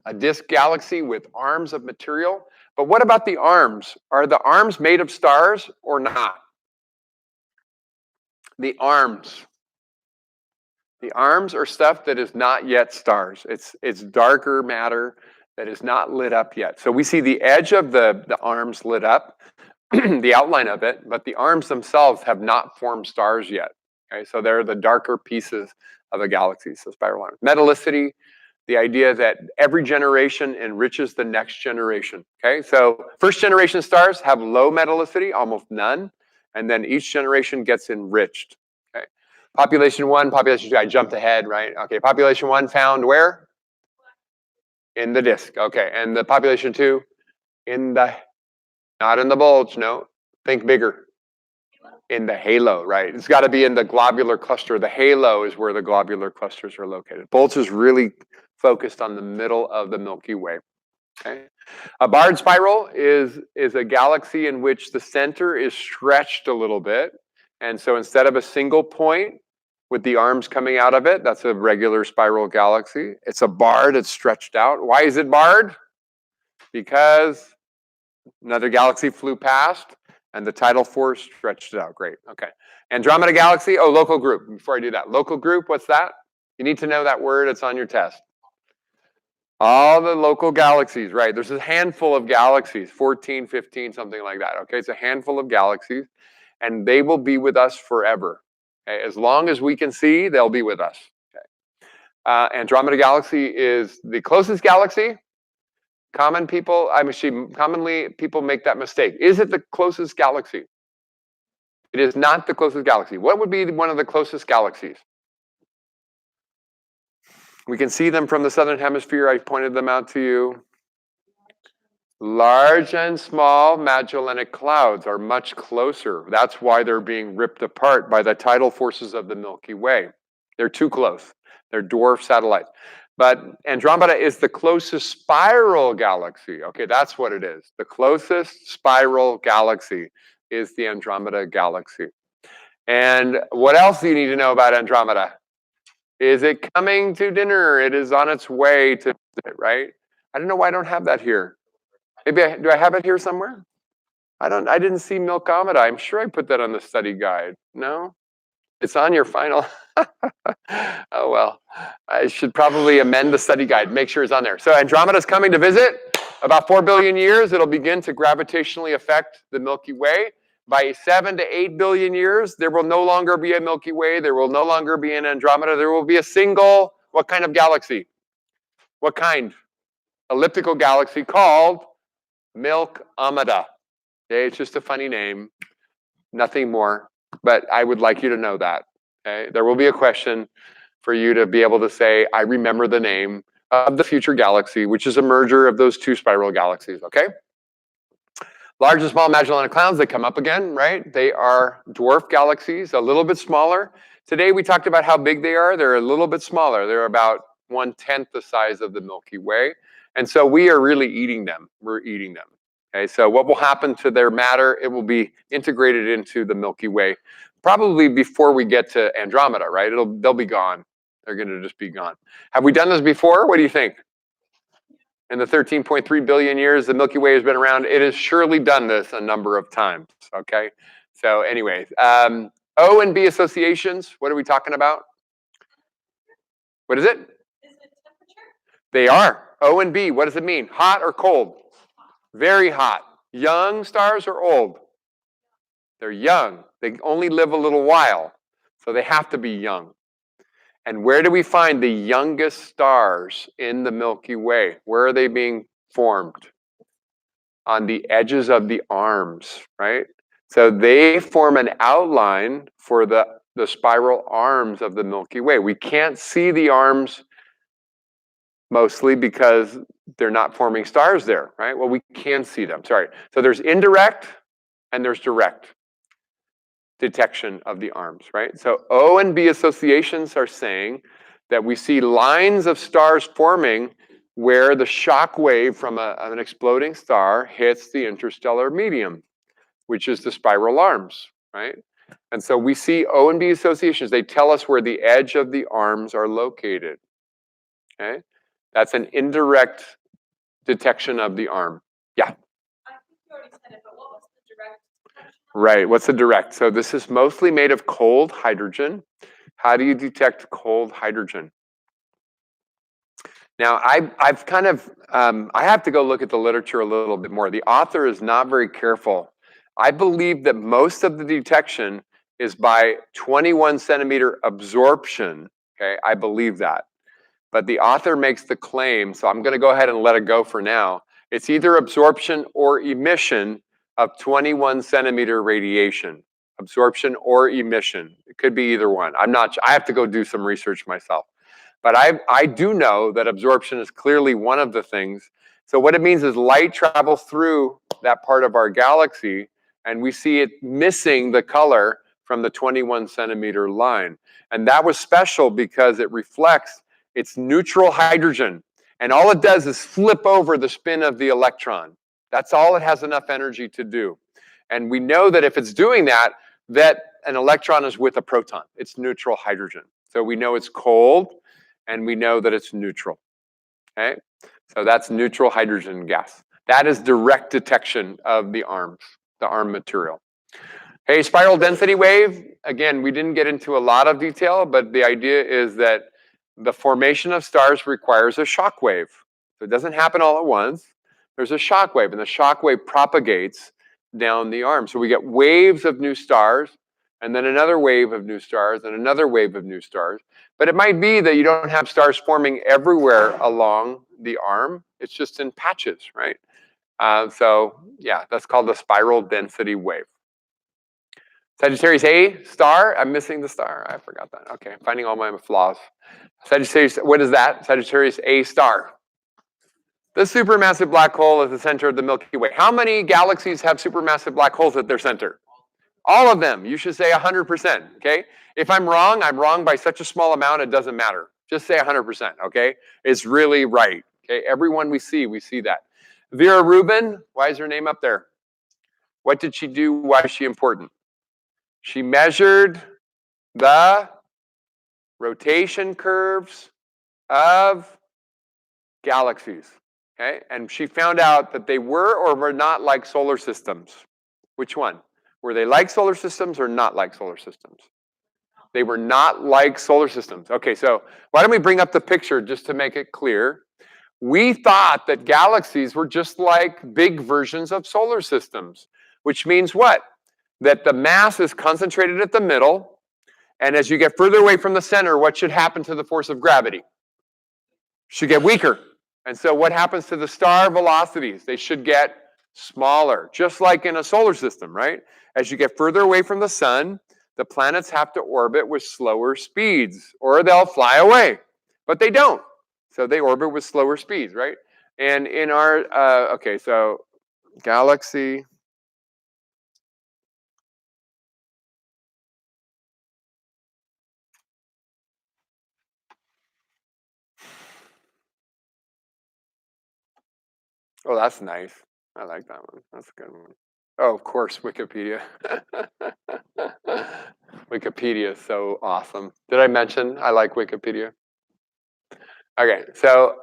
a disk galaxy with arms of material. But what about the arms? Are the arms made of stars or not? The arms. The arms are stuff that is not yet stars. It's darker matter that is not lit up yet. So we see the edge of the arms lit up, the outline of it, but the arms themselves have not formed stars yet. Okay, so they're the darker pieces of a galaxy, so spiral arms. Metallicity, the idea that every generation enriches the next generation. Okay, so first generation stars have low metallicity, almost none, and then each generation gets enriched. Okay, population 1, population 2, I jumped ahead, right? Okay, population 1 found where? In the disk. Okay, and the population 2 in the, not in the bulge, no, think bigger. In the halo, right? It's got to be in the globular cluster. The halo is where the globular clusters are located. Bulge is really focused on the middle of the Milky Way. Okay, a barred spiral is a galaxy in which the center is stretched a little bit, and so instead of a single point with the arms coming out of it, that's a regular spiral galaxy. It's a barred. It's stretched out. Why is it barred? Because another galaxy flew past, and the tidal force stretched it out. Great. Okay. Andromeda Galaxy. Oh, local group. Before I do that, local group. What's that? You need to know that word. It's on your test. All the local galaxies, right? There's a handful of galaxies, 14, 15, something like that. Okay, it's a handful of galaxies, and they will be with us forever. Okay? As long as we can see, they'll be with us. Okay. Andromeda Galaxy is the closest galaxy. Commonly, people make that mistake. Is it the closest galaxy? It is not the closest galaxy. What would be one of the closest galaxies? We can see them from the southern hemisphere. I pointed them out to you. Large and small Magellanic Clouds are much closer. That's why they're being ripped apart by the tidal forces of the Milky Way. They're too close. They're dwarf satellites. But Andromeda is the closest spiral galaxy. Okay, that's what it is. The closest spiral galaxy is the Andromeda Galaxy. And what else do you need to know about Andromeda? Is it coming to dinner? It is on its way to visit, right? I don't know why I don't have that here. Maybe do I have it here somewhere? I didn't see Milkomeda. I'm sure I put that on the study guide. No? It's on your final. Oh, well, I should probably amend the study guide, make sure it's on there. So Andromeda is coming to visit. About 4 billion years, it'll begin to gravitationally affect the Milky Way. By 7 to 8 billion years, there will no longer be a Milky Way. There will no longer be an Andromeda. There will be a single, what kind of galaxy? What kind? Elliptical galaxy called Milkomeda. Okay, it's just a funny name, nothing more. But I would like you to know that. Okay? There will be a question for you to be able to say, I remember the name of the future galaxy, which is a merger of those two spiral galaxies. Okay? Large and small Magellan Clouds, they come up again, right? They are dwarf galaxies, a little bit smaller. Today we talked about how big they are. They're a little bit smaller. They're about 1/10 the size of the Milky Way. And so we are really eating them. We're eating them. Okay, so what will happen to their matter? It will be integrated into the Milky Way, probably before we get to Andromeda, right? They'll be gone. They're going to just be gone. Have we done this before? What do you think? In the 13.3 billion years the Milky Way has been around, it has surely done this a number of times, okay? So anyway, O and B associations, what are we talking about? What is it? Is it temperature? They are. O and B, what does it mean? Hot or cold? Very hot. Young stars or old? They're young. They only live a little while, so they have to be young. And where do we find the youngest stars in the Milky Way? Where are they being formed? On the edges of the arms, right? So they form an outline for the spiral arms of the Milky Way. We can't see the arms mostly because they're not forming stars there, right? Well, we can see them, sorry. So there's indirect and there's direct detection of the arms, right? So O and B associations are saying that we see lines of stars forming where the shock wave from an exploding star hits the interstellar medium, which is the spiral arms, right? And so we see O and B associations. They tell us where the edge of the arms are located, okay? That's an indirect detection of the arm. Yeah? I think you already said it, but what was the direct detection? Right, what's the direct? So this is mostly made of cold hydrogen. How do you detect cold hydrogen? Now, I've kind of, I have to go look at the literature a little bit more. The author is not very careful. I believe that most of the detection is by 21 centimeter absorption, okay? I believe that. But the author makes the claim, so I'm gonna go ahead and let it go for now. It's either absorption or emission of 21 centimeter radiation. Absorption or emission. It could be either one. I'm not, I have to go do some research myself. But I do know that absorption is clearly one of the things. So what it means is light travels through that part of our galaxy, and we see it missing the color from the 21 centimeter line. And that was special because it reflects its neutral hydrogen. And all it does is flip over the spin of the electron. That's all it has enough energy to do. And we know that if it's doing that, that an electron is with a proton. It's neutral hydrogen. So we know it's cold, and we know that it's neutral, okay? So that's neutral hydrogen gas. That is direct detection of the arms, the arm material. Hey, spiral density wave, again, we didn't get into a lot of detail, but the idea is that the formation of stars requires a shock wave. So it doesn't happen all at once. There's a shock wave, and the shock wave propagates down the arm. So we get waves of new stars, and then another wave of new stars, and another wave of new stars. But it might be that you don't have stars forming everywhere along the arm. It's just in patches, right? So yeah, that's called the spiral density wave. Sagittarius A star, I'm missing the star. I forgot that. Okay, I'm finding all my flaws. Sagittarius, what is that? Sagittarius A star. The supermassive black hole is the center of the Milky Way. How many galaxies have supermassive black holes at their center? All of them. You should say 100%, okay? If I'm wrong by such a small amount, it doesn't matter. Just say 100%, okay? It's really right, okay? Everyone we see that. Vera Rubin, why is her name up there? What did she do? Why is she important? She measured the rotation curves of galaxies, okay? And she found out that they were or were not like solar systems. Which one? Were they like solar systems or not like solar systems? They were not like solar systems. Okay, so why don't we bring up the picture just to make it clear? We thought that galaxies were just like big versions of solar systems, which means what? That the mass is concentrated at the middle, and as you get further away from the center, what should happen to the force of gravity? Should get weaker. And so what happens to the star velocities? They should get smaller, just like in a solar system, right? As you get further away from the sun, the planets have to orbit with slower speeds, or they'll fly away. But they don't. So they orbit with slower speeds, right? And in our, okay, so galaxy Oh, that's nice. I like that one. That's a good one. Oh, of course, Wikipedia. Wikipedia is so awesome. Did I mention I like Wikipedia? Okay, so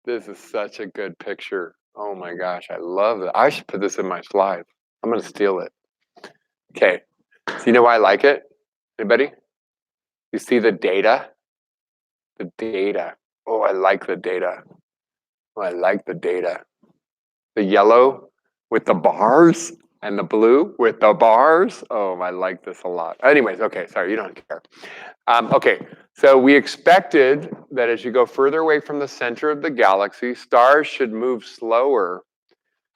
this is such a good picture. Oh my gosh, I love it. I should put this in my slides. I'm going to steal it. Okay, so you know why I like it? Anybody? You see the data? The data. Oh, I like the data. Oh, I like the data. The yellow with the bars and the blue with the bars. Oh, I like this a lot. Anyways, okay, sorry, you don't care. Okay, so we expected that as you go further away from the center of the galaxy, stars should move slower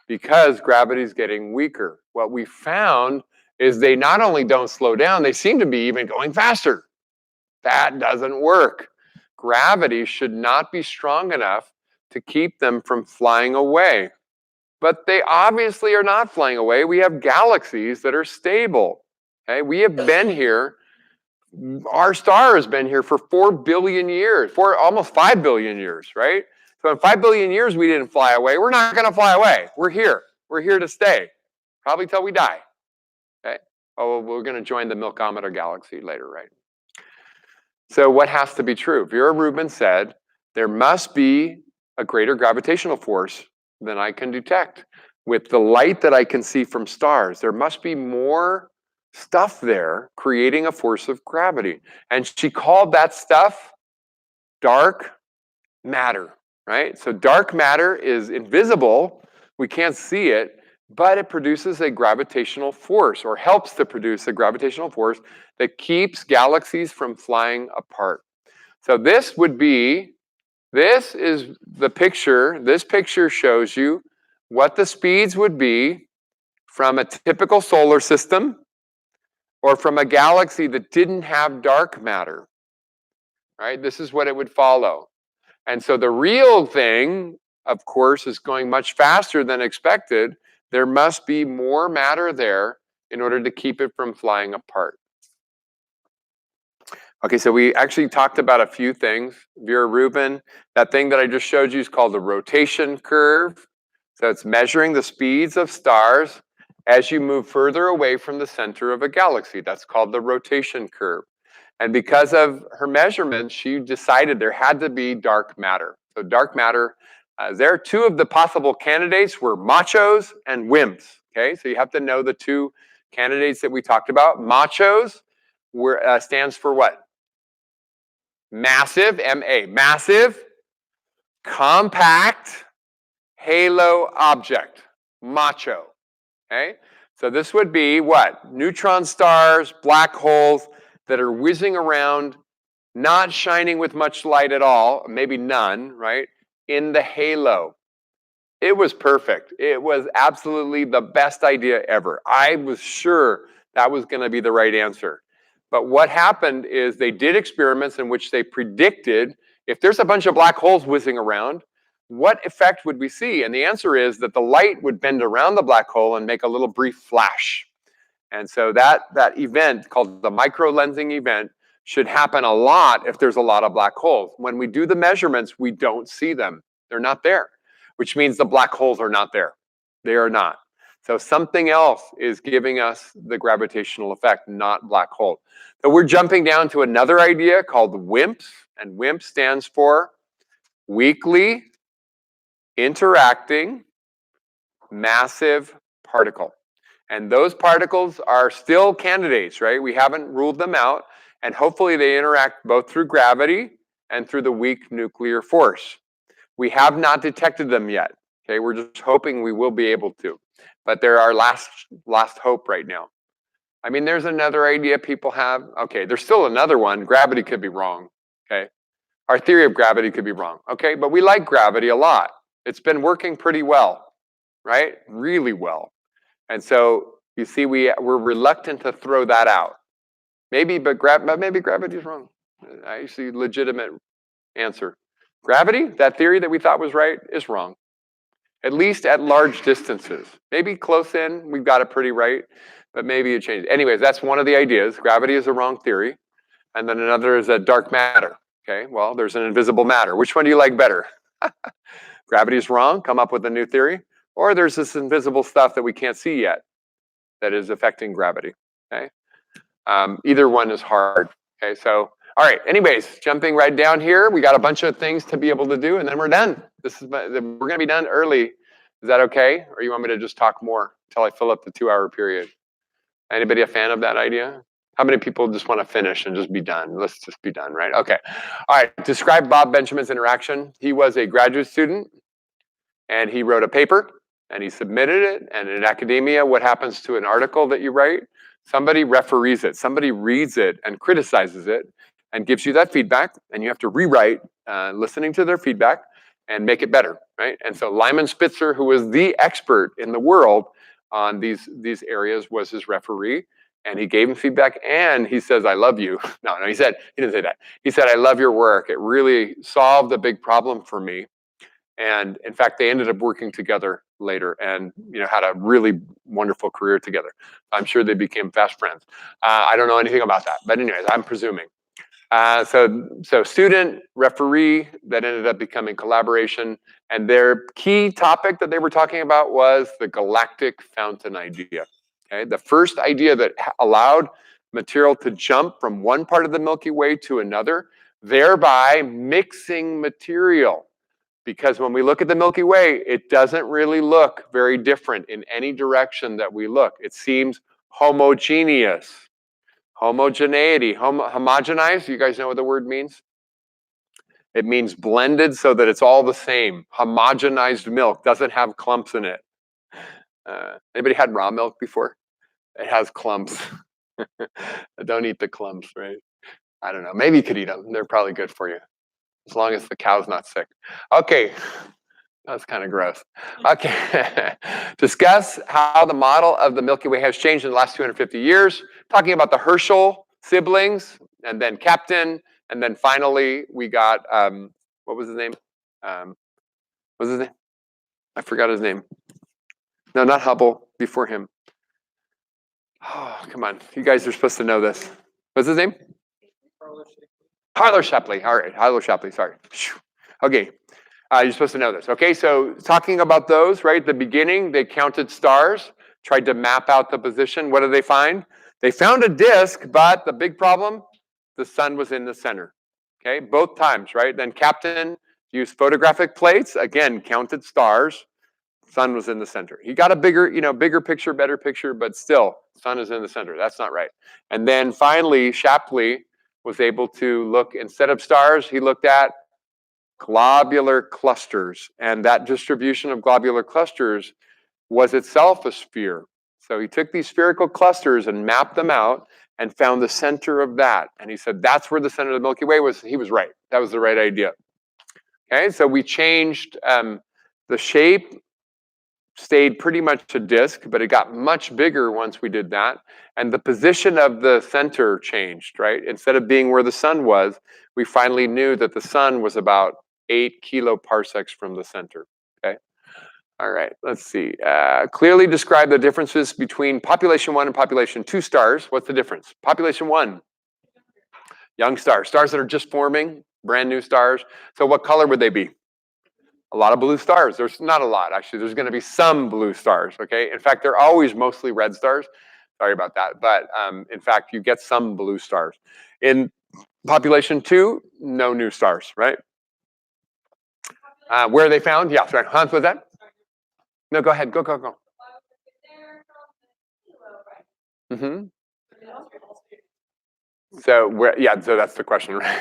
because gravity is getting weaker. What we found is they not only don't slow down, they seem to be even going faster. That doesn't work. Gravity should not be strong enough to keep them from flying away. But they obviously are not flying away. We have galaxies that are stable. Okay? We have been here. Our star has been here for 4 billion years, for almost 5 billion years, right? So in 5 billion years, we didn't fly away. We're not going to fly away. We're here. We're here to stay, probably till we die. Okay? Oh, we're going to join the Milkometer galaxy later, right? So what has to be true? Vera Rubin said there must be a greater gravitational force than I can detect. With the light that I can see from stars, there must be more stuff there creating a force of gravity. And she called that stuff dark matter, right? So dark matter is invisible. We can't see it, but it produces a gravitational force, or helps to produce a gravitational force that keeps galaxies from flying apart. So this is the picture. This picture shows you what the speeds would be from a typical solar system or from a galaxy that didn't have dark matter, right? This is what it would follow. And so the real thing, of course, is going much faster than expected. There must be more matter there in order to keep it from flying apart. Okay, so we actually talked about a few things. Vera Rubin, that thing that I just showed you is called the rotation curve. So it's measuring the speeds of stars as you move further away from the center of a galaxy. That's called the rotation curve. And because of her measurements, she decided there had to be dark matter. So dark matter, there two of the possible candidates were machos and WIMPs. Okay, so you have to know the two candidates that we talked about. Machos stands for what? Massive, M-A, massive, compact, halo object, macho. Okay, so this would be what? Neutron stars, black holes that are whizzing around, not shining with much light at all, maybe none, right? In the halo. It was perfect. It was absolutely the best idea ever. I was sure that was going to be the right answer. But what happened is they did experiments in which they predicted if there's a bunch of black holes whizzing around, what effect would we see? And the answer is that the light would bend around the black hole and make a little brief flash. And so that event, called the microlensing event, should happen a lot if there's a lot of black holes. When we do the measurements, we don't see them. They're not there, which means the black holes are not there. They are not. So something else is giving us the gravitational effect, not black holes. So we're jumping down to another idea called WIMPs, and WIMP stands for weakly interacting massive particle. And those particles are still candidates, right? We haven't ruled them out, and hopefully they interact both through gravity and through the weak nuclear force. We have not detected them yet. Okay, we're just hoping we will be able to. But they're our last hope right now. I mean, there's another idea people have. Okay, there's still another one. Gravity could be wrong. Okay, our theory of gravity could be wrong. Okay, but we like gravity a lot. It's been working pretty well, right? Really well. And so you see, we're reluctant to throw that out. Maybe, but maybe gravity is wrong. I see legitimate answer. Gravity, that theory that we thought was right, is wrong. At least at large distances. Maybe close in, we've got it pretty right, but maybe it changed. Anyways, that's one of the ideas. Gravity is a wrong theory. And then another is a dark matter. Okay, well, there's an invisible matter. Which one do you like better? Gravity is wrong, come up with a new theory. Or there's this invisible stuff that we can't see yet that is affecting gravity, okay? Either one is hard, okay? So, all right, anyways, jumping right down here, we got a bunch of things to be able to do, and then we're done. We're gonna be done early. Is that okay? Or you want me to just talk more until I fill up the 2-hour period? Anybody a fan of that idea? How many people just want to finish and just be done? Let's just be done, right? Okay. All right, describe Bob Benjamin's interaction. He was a graduate student, and he wrote a paper, and he submitted it. And in academia, what happens to an article that you write? Somebody referees it. Somebody reads it and criticizes it and gives you that feedback, and you have to rewrite, listening to their feedback, and make it better, right? And so Lyman Spitzer, who was the expert in the world on these areas, was his referee, and he gave him feedback, and he says, "I love you." No, he didn't say that. He said, "I love your work. It really solved a big problem for me." And in fact, they ended up working together later, and had a really wonderful career together. I'm sure they became fast friends. I don't know anything about that, but anyways, I'm presuming. So student, referee, that ended up becoming collaboration. And their key topic that they were talking about was the galactic fountain idea. Okay, the first idea that allowed material to jump from one part of the Milky Way to another, thereby mixing material. Because when we look at the Milky Way, it doesn't really look very different in any direction that we look. It seems homogeneous. Homogeneity, homogenized, you guys know what the word means? It means blended so that it's all the same. Homogenized milk doesn't have clumps in it. Anybody had raw milk before? It has clumps. Don't eat the clumps, right? I don't know. Maybe you could eat them. They're probably good for you, as long as the cow's not sick. Okay. That's kind of gross. Okay. Discuss how the model of the Milky Way has changed in the last 250 years. Talking about the Herschel siblings, and then Captain, and then finally we got, what was his name? What was his name? I forgot his name. No, not Hubble, before him. Oh, come on. You guys are supposed to know this. What's his name? Harlow Shapley. All right, Harlow Shapley, sorry. Okay. You're supposed to know this. Okay, so talking about those, right? At the beginning, they counted stars, tried to map out the position. What did they find? They found a disk, but the big problem, the sun was in the center. Okay, both times, right? Then Captain used photographic plates, again, counted stars. Sun was in the center. He got a bigger picture, better picture, but still, sun is in the center. That's not right. And then finally, Shapley was able to look, instead of stars, he looked at globular clusters, and that distribution of globular clusters was itself a sphere. So he took these spherical clusters and mapped them out and found the center of that. And he said, that's where the center of the Milky Way was. He was right. That was the right idea. Okay, so we changed the shape, stayed pretty much a disk, but it got much bigger once we did that. And the position of the center changed, right? Instead of being where the sun was, we finally knew that the sun was about 8 kiloparsecs from the center, okay? All right, let's see. Clearly describe the differences between population 1 and population 2 stars. What's the difference? Population 1, young stars, stars that are just forming, brand new stars. So what color would they be? A lot of blue stars. There's not a lot, actually. There's going to be some blue stars, okay? In fact, they're always mostly red stars. Sorry about that. But in fact, you get some blue stars. In population 2, no new stars, right? Where are they found? Yeah, sorry. Hans, what's that? No, go ahead. Go. Mm-hmm. So so that's the question, right?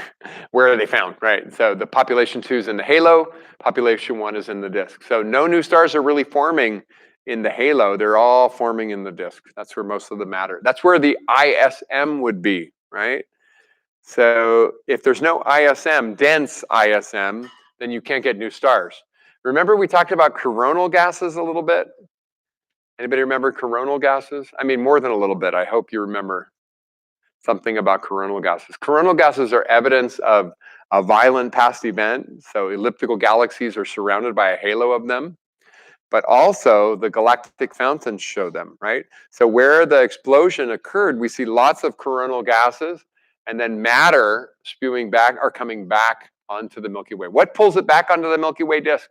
Where are they found, right? So the population 2 is in the halo, population 1 is in the disk. So no new stars are really forming in the halo. They're all forming in the disk. That's where most of the matter. That's where the ISM would be, right? So if there's no ISM, dense ISM, then you can't get new stars. Remember we talked about coronal gases a little bit? Anybody remember coronal gases? I mean, more than a little bit. I hope you remember something about coronal gases. Coronal gases are evidence of a violent past event. So elliptical galaxies are surrounded by a halo of them. But also the galactic fountains show them, right? So where the explosion occurred, we see lots of coronal gases, and then matter spewing back or coming back onto the Milky Way. What pulls it back onto the Milky Way disk?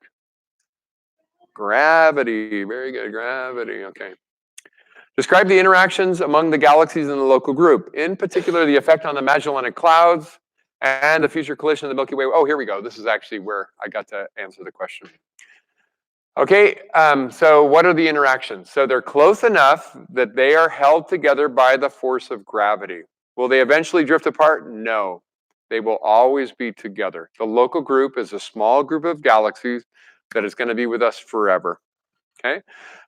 Gravity. Very good, gravity. Okay. Describe the interactions among the galaxies in the local group, in particular the effect on the Magellanic Clouds and the future collision of the Milky Way. Oh, here we go. This is actually where I got to answer the question. Okay, so what are the interactions? So they're close enough that they are held together by the force of gravity. Will they eventually drift apart? No. They will always be together. The local group is a small group of galaxies that is going to be with us forever. Okay?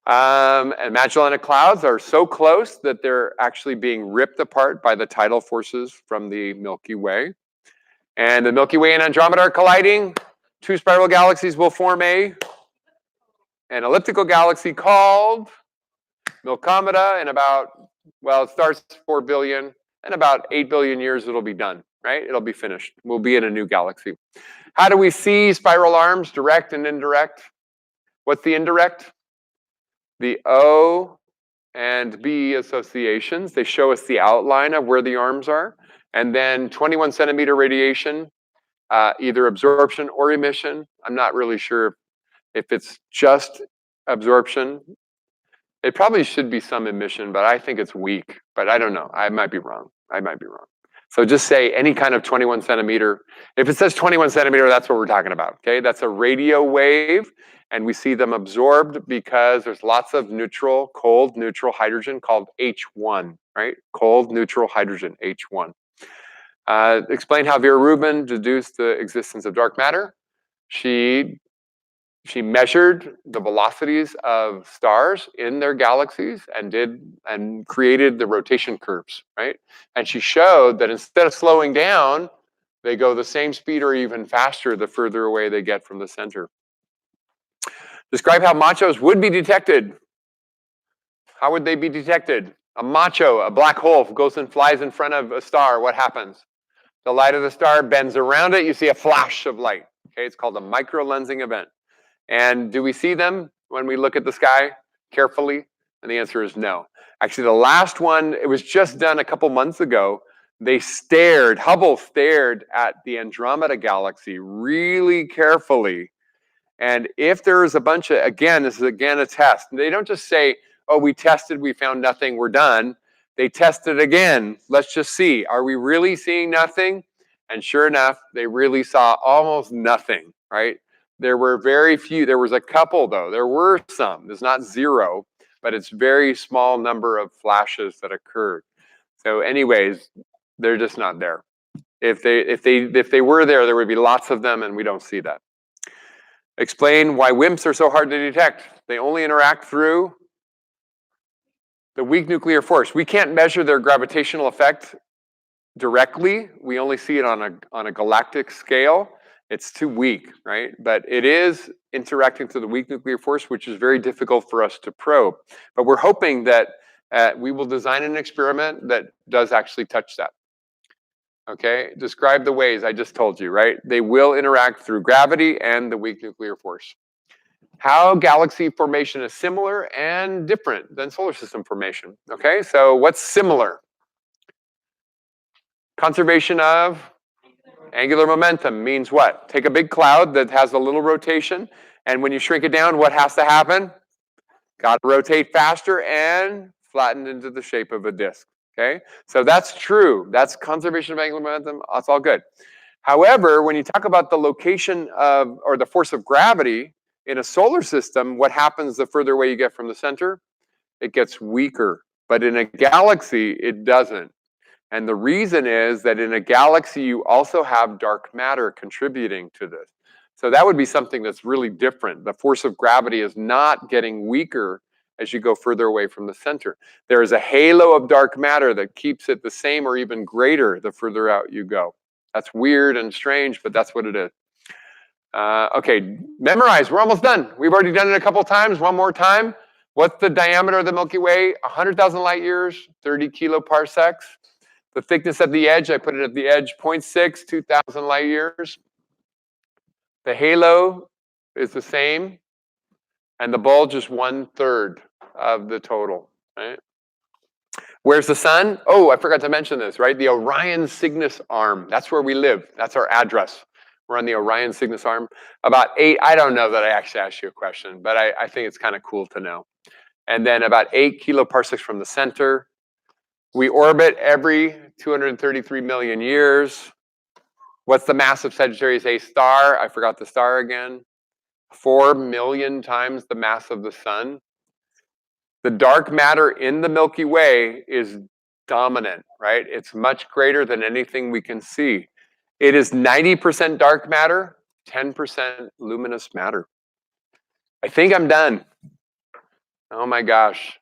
And Magellanic Clouds are so close that they're actually being ripped apart by the tidal forces from the Milky Way. And the Milky Way and Andromeda are colliding. Two spiral galaxies will form an elliptical galaxy called Milkomeda in about, well, it starts 4 billion. In about 8 billion years, it'll be done, right? It'll be finished. We'll be in a new galaxy. How do we see spiral arms, direct and indirect? What's the indirect? The O and B associations. They show us the outline of where the arms are. And then 21 centimeter radiation, either absorption or emission. I'm not really sure if it's just absorption. It probably should be some emission, but I think it's weak. But I don't know. I might be wrong. So just say any kind of 21 centimeter. If it says 21 centimeter, that's what we're talking about. Okay, that's a radio wave. And we see them absorbed because there's lots of neutral, cold, neutral hydrogen called H1, right? Cold, neutral hydrogen, H1. Explain how Vera Rubin deduced the existence of dark matter. She measured the velocities of stars in their galaxies and created the rotation curves, right? And she showed that instead of slowing down, they go the same speed or even faster the further away they get from the center. Describe how machos would be detected. How would they be detected? A macho, a black hole, goes and flies in front of a star. What happens? The light of the star bends around it. You see a flash of light. Okay, it's called a microlensing event. And do we see them when we look at the sky carefully? And the answer is no. Actually, the last one, it was just done a couple months ago. Hubble stared at the Andromeda galaxy really carefully. And if there's a bunch of, again, this is again a test. They don't just say, oh, we tested, we found nothing, we're done. They tested again. Let's just see. Are we really seeing nothing? And sure enough, they really saw almost nothing, right? There were very few. There was a couple, though. There were some. There's not zero, but it's very small number of flashes that occurred. So anyways, they're just not there. If they were there, there would be lots of them, and we don't see that. Explain why WIMPs are so hard to detect. They only interact through the weak nuclear force. We can't measure their gravitational effect directly. We only see it on a galactic scale. It's too weak, right? But it is interacting through the weak nuclear force, which is very difficult for us to probe. But we're hoping that we will design an experiment that does actually touch that. Okay, describe the ways I just told you, right? They will interact through gravity and the weak nuclear force. How galaxy formation is similar and different than solar system formation. Okay, so what's similar? Conservation of angular momentum means what? Take a big cloud that has a little rotation, and when you shrink it down, what has to happen? Got to rotate faster and flatten into the shape of a disk. Okay, so that's true. That's conservation of angular momentum. That's all good. However, when you talk about the location of, or the force of gravity in a solar system, what happens the further away you get from the center? It gets weaker. But in a galaxy, it doesn't. And the reason is that in a galaxy, you also have dark matter contributing to this. So that would be something that's really different. The force of gravity is not getting weaker as you go further away from the center. There is a halo of dark matter that keeps it the same or even greater the further out you go. That's weird and strange, but that's what it is. Okay, memorize. We're almost done. We've already done it a couple times. One more time. What's the diameter of the Milky Way? 100,000 light years, 30 kiloparsecs. The thickness at the edge, I put it at the edge, 0.6, 2,000 light years. The halo is the same, and the bulge is 1/3 of the total, right? Where's the sun? Oh, I forgot to mention this, right? The Orion Cygnus arm, that's where we live. That's our address. We're on the Orion Cygnus arm. About 8, I don't know that I actually asked you a question, but I think it's kind of cool to know. And then about 8 kiloparsecs from the center. We orbit every 233 million years. What's the mass of Sagittarius A star? I forgot the star again. 4 million times the mass of the sun. The dark matter in the Milky Way is dominant, right? It's much greater than anything we can see. It is 90% dark matter, 10% luminous matter. I think I'm done. Oh my gosh.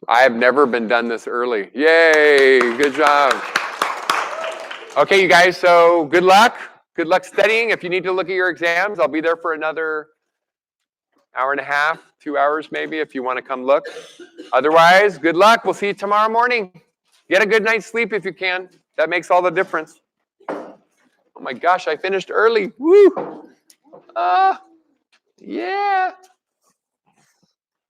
I have never been done this early. Yay, good job. Okay, you guys, so good luck. Good luck studying. If you need to look at your exams, I'll be there for another hour and a half, 2 hours maybe, if you want to come look. Otherwise, good luck. We'll see you tomorrow morning. Get a good night's sleep if you can. That makes all the difference. Oh my gosh, I finished early. Woo! Yeah.